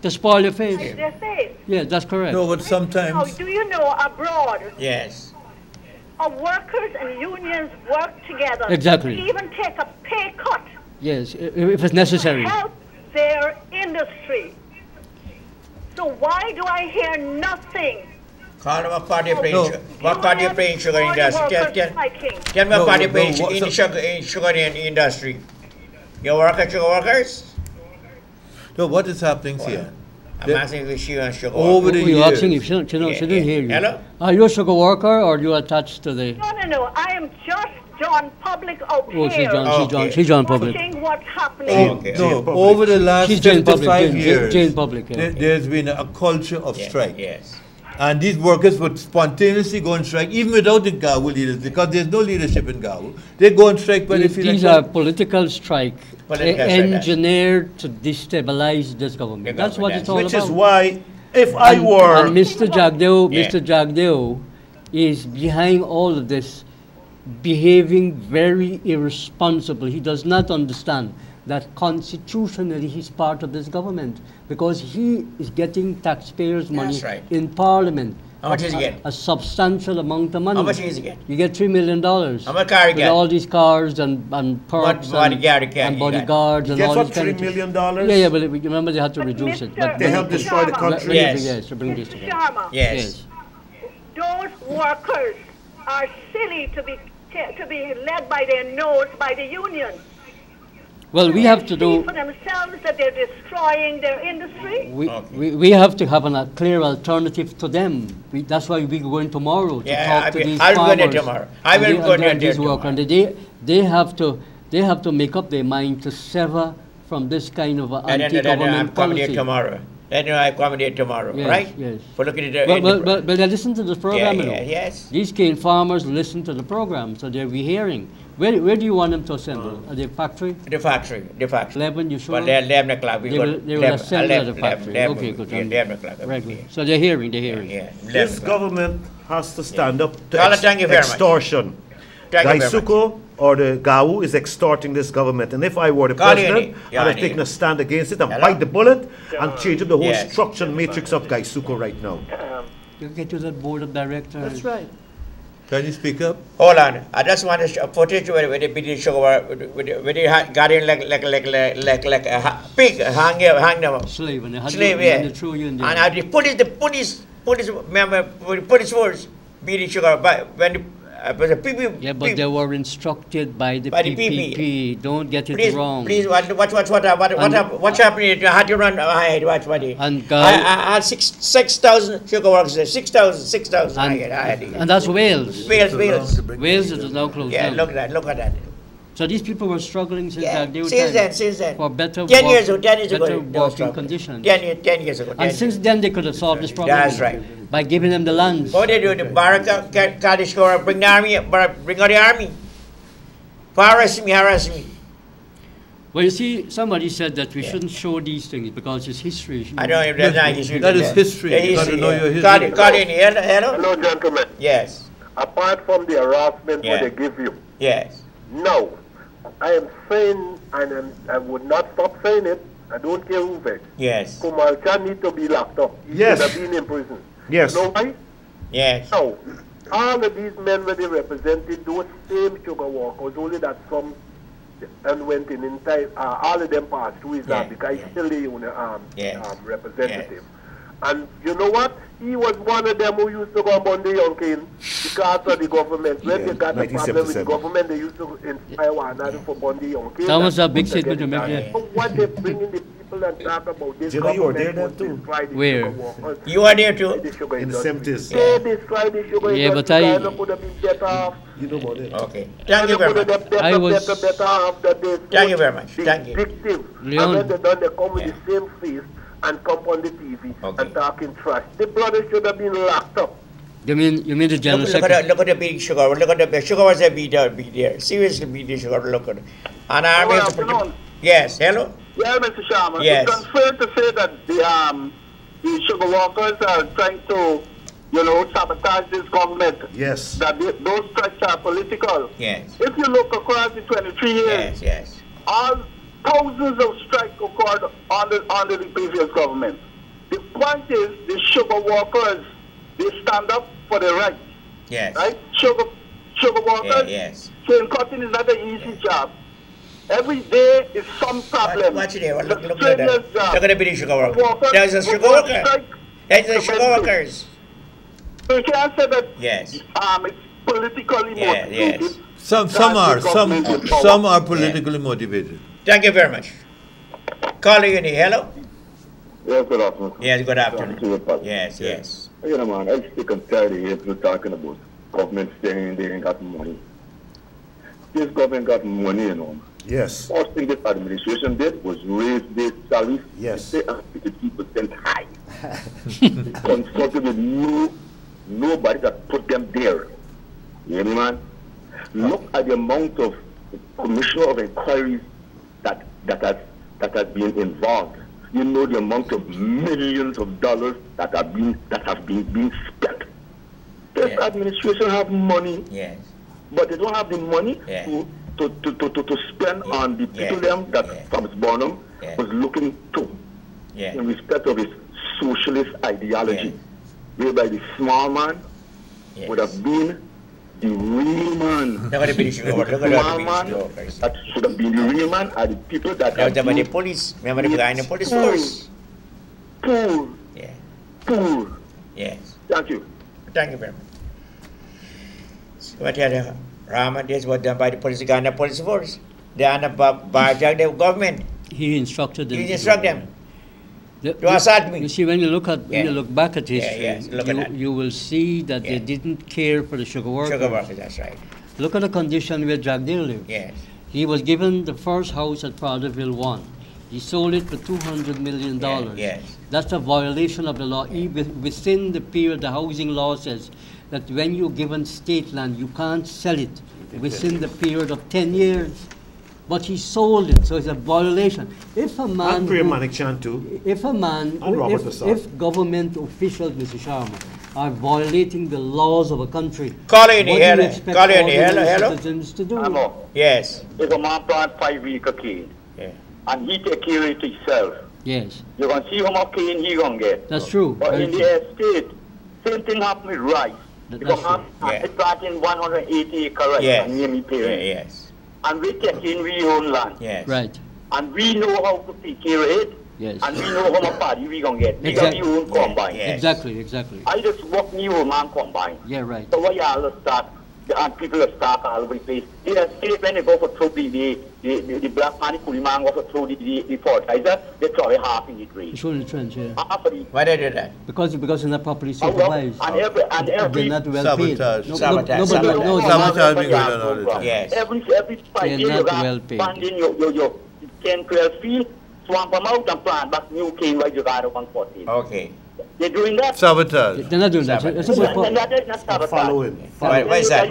to spoil your face. Their face. Yeah, that's correct. No, but sometimes. Now, do you know abroad? Yes. Workers and unions work together. Exactly. To even take a pay cut. Yes, if it's necessary. To help their industry. So why do I hear nothing Call them a party playing sugar. What party playing sugar industry? Tell me what party playing in sugar industry. Your workers, sugar workers? No, what is happening here? I'm asking if she and sugar over the years. You're asking if she didn't hear you. Hello? Are you a sugar worker or are you attached to the... No. I am just John Public out Oh, here. she's John Public. Watching what's happening. No, over the last She's Jane 55 Public, years, Jane Public, there's been a culture of strike. Yes. And these workers would spontaneously go on strike, even without the GAWU leaders, because there's no leadership in GAWU. They go on strike when they feel These like... are political strikes engineered to destabilize this government. That's what it's all about. Which is why, if I were... And Mr. Jagdeo is behind all of this, behaving very irresponsibly. He does not understand that constitutionally he's part of this government because he is getting taxpayers' money in Parliament. How much is he get? A substantial amount of money. How much is he get? You get $3 million. How much car you get? With all these cars and perks and bodyguards and all these $3 million? Yeah, but remember they had to reduce it. But they helped destroy the country? Yes, to bring this together. Sharma, yes. Those workers are silly to be led by their nose by the unions. Well, we have to do... for themselves that they're destroying their industry? We have to have a clear alternative to them. That's why we're going tomorrow to talk to these farmers. I'll go there tomorrow. I will go there tomorrow. They have to make up their mind to sever from this kind of anti-government policy. Then I accommodate tomorrow, right? Yes. For looking at but they listen to the program. Yes. These cane farmers listen to the program, so they'll be hearing. Where do you want them to assemble? At the factory? The factory. 11, you sure? Well, 11 o'clock. They will assemble at the factory. Okay, good. 11 o'clock. Right, good. So they're hearing. Yeah. This government has to stand up to thank you very extortion. Gaisuko or the GAWU is extorting this government. And if I were the president, I'd have taken a stand against it and bite the bullet and change up the whole structure and matrix of Gaisuko right now. You get to the board of directors. That's right. Can you speak up? Hold on. I just want to show footage where the British where they got in like a pig, hang them up. Slave, and they had slave, and the police member, police force British sugar, but when the people... Yeah, but they were instructed by the PPP. Don't get it wrong. Please, what's happening? How do you run ahead? What? I had 6,000 sugar workers there. 6,000. And that's Wales. Wales is now closed down. Look at that. So these people were struggling since since then. For better 10 years ago, working conditions. 10 years ago. And since then they could have solved this problem. That's right. By giving them the lands. What they do? The Baraka Kaddish bring the army, bring out the army. Harass me. Well, you see, somebody said that we shouldn't show these things because it's history. I don't know if that's not history. That is history. You got to know your history. Hello, gentlemen. Yes. Apart from the harassment what they give you. Yes. No. I am saying, and I would not stop saying it, I don't care who begs. Yes. Kumalcha need to be locked up. He should have been in prison. Yes. You know why? Yes. No. All of these men where they represented those same sugar workers, only that some and went in time, all of them passed through his because he's still the representative. And you know what? He was one of them who used to go on the young king because of the government. When they got a problem with the government, they used to inspire one another for Bondi young king. That was a big statement to make. What they bring in the people and talk about this you know you were there then too? Where? You were there too? In the 70s. They destroyed the sugar industry. But I could have been better off. You know about it. Okay. Thank you very much. I was better off that they thank you very much. Thank you. Victims. And when they done, they come with the same face and come on the TV and talking trash. The brother should have been locked up. You mean the general secretary? Look at the big sugar. Look at the sugar was a be there. Seriously, be the sugar. Look at it. And I yes. Hello. Yeah, Mr. Sharma. Yes. It's unfair to say that the sugar workers are trying to, sabotage this government. Yes. That those strikes are political. Yes. If you look across the 23 years, all thousands of strikes occurred under the previous government. The point is, the sugar workers, they stand up for their rights. Yes. Right? Sugar workers. Yes. Cane cutting is not an easy job. Every day is some problem. Watch it there. Look at that. Look at the British sugar workers. There's a sugar worker. There's the sugar workers. you can't say that yes. It's politically motivated. Yes. Some are politically motivated. Thank you very much. Caller, hello. Yes, good afternoon. Yes, good afternoon. Yes, yes. You know, man, I'm sick and tired of people talking about government saying they ain't got money. This government got money, you know. Yes. First thing this administration did was raise their salaries. Yes. They are 50% high. Consulted with nobody that put them there. You hear me, man? Look at the amount of commission of inquiries that has been involved. You know the amount of millions of dollars that have been being spent. This administration have money, but they don't have the money to spend on the people them that Thomas Bonham was looking to in respect of his socialist ideology, whereby the small man would have been the real man. The small man that should have been the real man are the people that are the police. Remember the Guyana police force. Poor. Yes. Thank you. Thank you very much. So what the Rama, this was done by the police, Guyana police force. They are not by the government. He instructed them. He instructed them. To assault me. You see, when you look back at history, you will see that they didn't care for the sugar workers. Sugar workers, that's right. Look at the condition where Jack Dale lived. Yes. He was given the first house at Praderville 1. He sold it for $200 million. Yes. That's a violation of the law. Even within the period, the housing law says that when you're given state land, you can't sell it within the period of 10 years. But he sold it, so it's a violation. If a man, if government officials, Mr. Sharma, are violating the laws of a country, what do you expect citizens to do? Hello. Yes. If a man plant 5 acre cane, and he take care of it himself, yes, you can see how much cane he gonna get. That's true. But in the estate, same thing happen with rice. Because I'm planting 180 acre rice and near me parents. Yes. And we take in we own land. Yes. Right. And we know how to take care of it. Yes. And we know how much paddy we gonna get. We got your own combine. Exactly. I just walk me own man combine. Yeah, right. So what y'all start, and people will start all over the place. They escape when they go for throw the black man, the man go for throw the fertilizer, they throw it half in the drain. It's only trench, yeah. Why they do that? Because they're not properly supervised. And every they're not well paid. Sabotage. Sabotage being going on all the time. Yes. Every 5 years not you got well paid. funding your 10, 12 feet, swamp them out and plant back new cane while you got 114. Okay. They're doing that? Sabotage. They're not doing that. It's a good That is not sabotage. Why is that?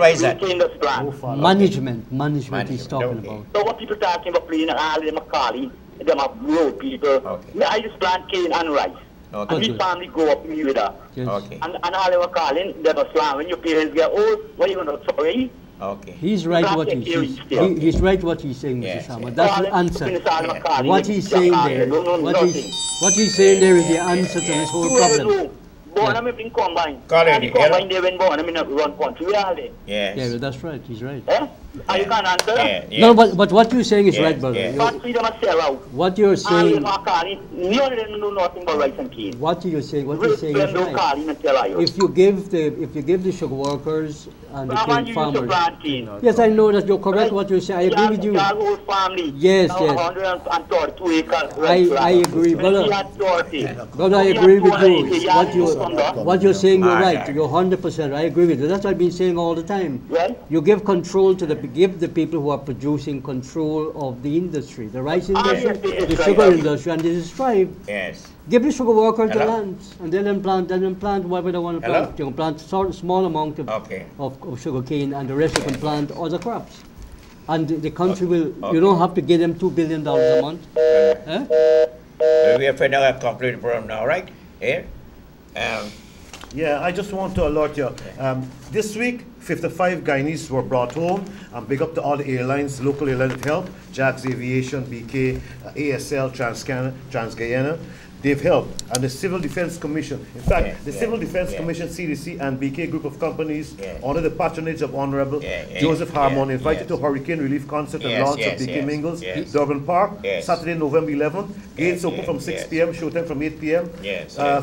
Management he's talking about. So what people talking about playing all them Macaulay, them are road people. I just plant cane and rice. Okay. And we family grow up with that. Yes. Okay. And all them calling, them a slam. When your parents get old, what are you going to sorry? Okay. He's right he's right what he's saying, Mr. Sharma. That's the answer. What he's saying there, what he's saying there is the answer to this whole problem. Born I'm in combine. Combine they when born I'm in a run country. Where are they? Yes. Yeah, that's right. He's right. Are you can't answer? Yes. No, but what you're saying is right, brother. What you're saying. What you're saying is right. If you give the sugar workers and the cane farmers. Yes, I know that you're correct. What you're saying, I agree with you. Yes. I agree, brother. Brother, I agree with you. What you're saying, you're right. You're 100%. I agree with you. That's what I've been saying all the time. You give control to give the people who are producing control of the industry, the rice industry, the sugar industry, and they strive. Yes. Give the sugar workers the lands, and let them plant whatever they want to plant. You can plant a small amount of sugar cane, and the rest you can plant other crops. And the country will, you don't have to give them $2 billion a month. We have another complete problem now, right? Here. Yeah, I just want to alert you. This week, 55 Guyanese were brought home. Big up to all the airlines, local airlines that helped. Jack's Aviation, BK, ASL, Trans-Guyana. They've helped. And the Civil Defense Commission, in fact, the Civil Defense Commission, CDC, and BK group of companies, under the patronage of Honorable Joseph Harmon, invited to Hurricane Relief Concert and launch of BK Mingles, Durban Park, Saturday, November 11th. Gates open from 6 p.m., showtime from 8 p.m.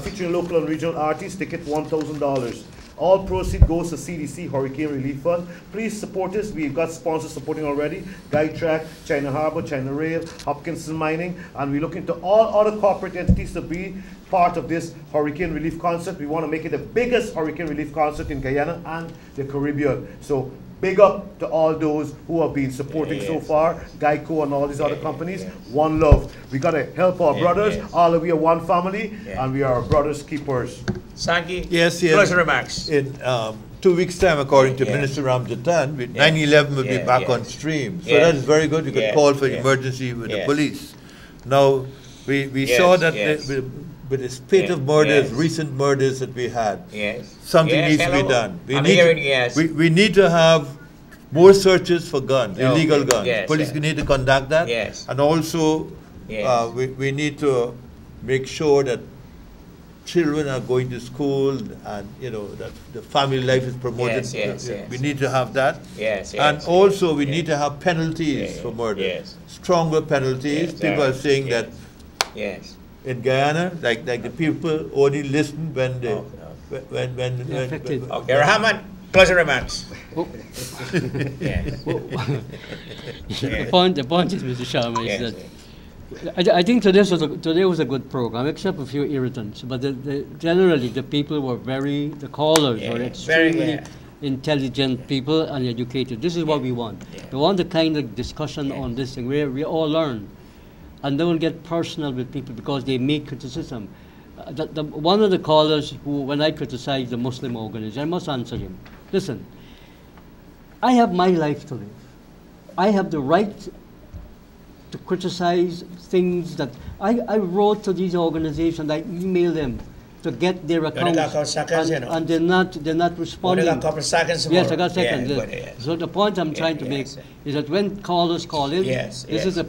Featuring local and regional artists, ticket $1,000. All proceeds goes to CDC Hurricane Relief Fund. Please support us. We've got sponsors supporting already. Guytrack, China Harbor, China Rail, Hopkinson Mining, and we're looking to all other corporate entities to be part of this hurricane relief concert. We want to make it the biggest hurricane relief concert in Guyana and the Caribbean. So big up to all those who have been supporting so far, Geico and all these other companies. One love. We got to help our brothers. All of we are one family, and we are brothers keepers. Sanki, yes. Closing remarks. In 2 weeks' time, according to Minister Ramjatan, 9/11 will be back on stream. So that is very good. We could call for emergency with the police. Now, we saw that with the spate of murders, recent murders that we had, something needs to be done. We need to have more searches for guns, illegal guns. Police need to conduct that. And also, we need to make sure that children are going to school and, you know, that the family life is promoted. We need to have that. And also, we need to have penalties for murder. Stronger penalties. People are saying that in Guyana, like the people only listen when they when okay, Rahman, closing remarks. The point is, Mr. Sharma, is that I think today was a good program, except a few irritants. But generally, the people were the callers were extremely intelligent people and educated. This is what we want. We want the kind of discussion on this thing where we all learn and don't get personal with people because they make criticism. One of the callers who, when I criticized the Muslim organization, I must answer him. Listen, I have my life to live. I have the right to criticize things that I wrote to these organizations. I emailed them to get their accounts, and they're not responding. Only a couple seconds more. Yes, I got seconds. So the point I'm trying to make is that when callers call in, this is a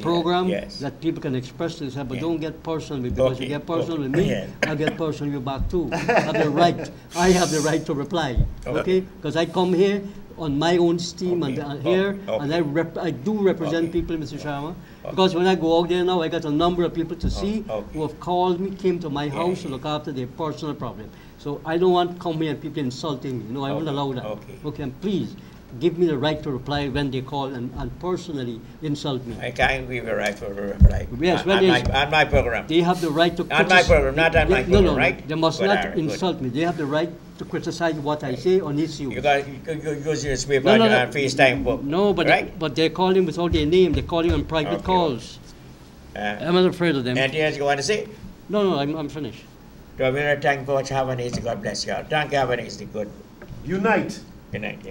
program that people can express themselves, but don't get personal with me, because you get personal with me, I'll get personal with you back too. I have the right to reply, okay? Because I come here on my own steam and I do represent people, Mr. Sharma. Because when I go out there now, I got a number of people to see who have called me, came to my house to look after their personal problem. So I don't want to come here and people insulting me. No, I won't allow that. Okay, and please give me the right to reply when they call and personally insult me. I can't give you a right to reply. Yes, on my program. They have the right to criticize. On my program, not on my program, right? They must not insult me. They have the right to criticize what I say on issues. You use your newspaper on FaceTime book. No, but they're calling without their name. They're calling on private calls. I'm not afraid of them. Anything else you want to say? No, I'm finished. Thank you, God bless you. Thank you, have a nice day. Good. Unite. Good night,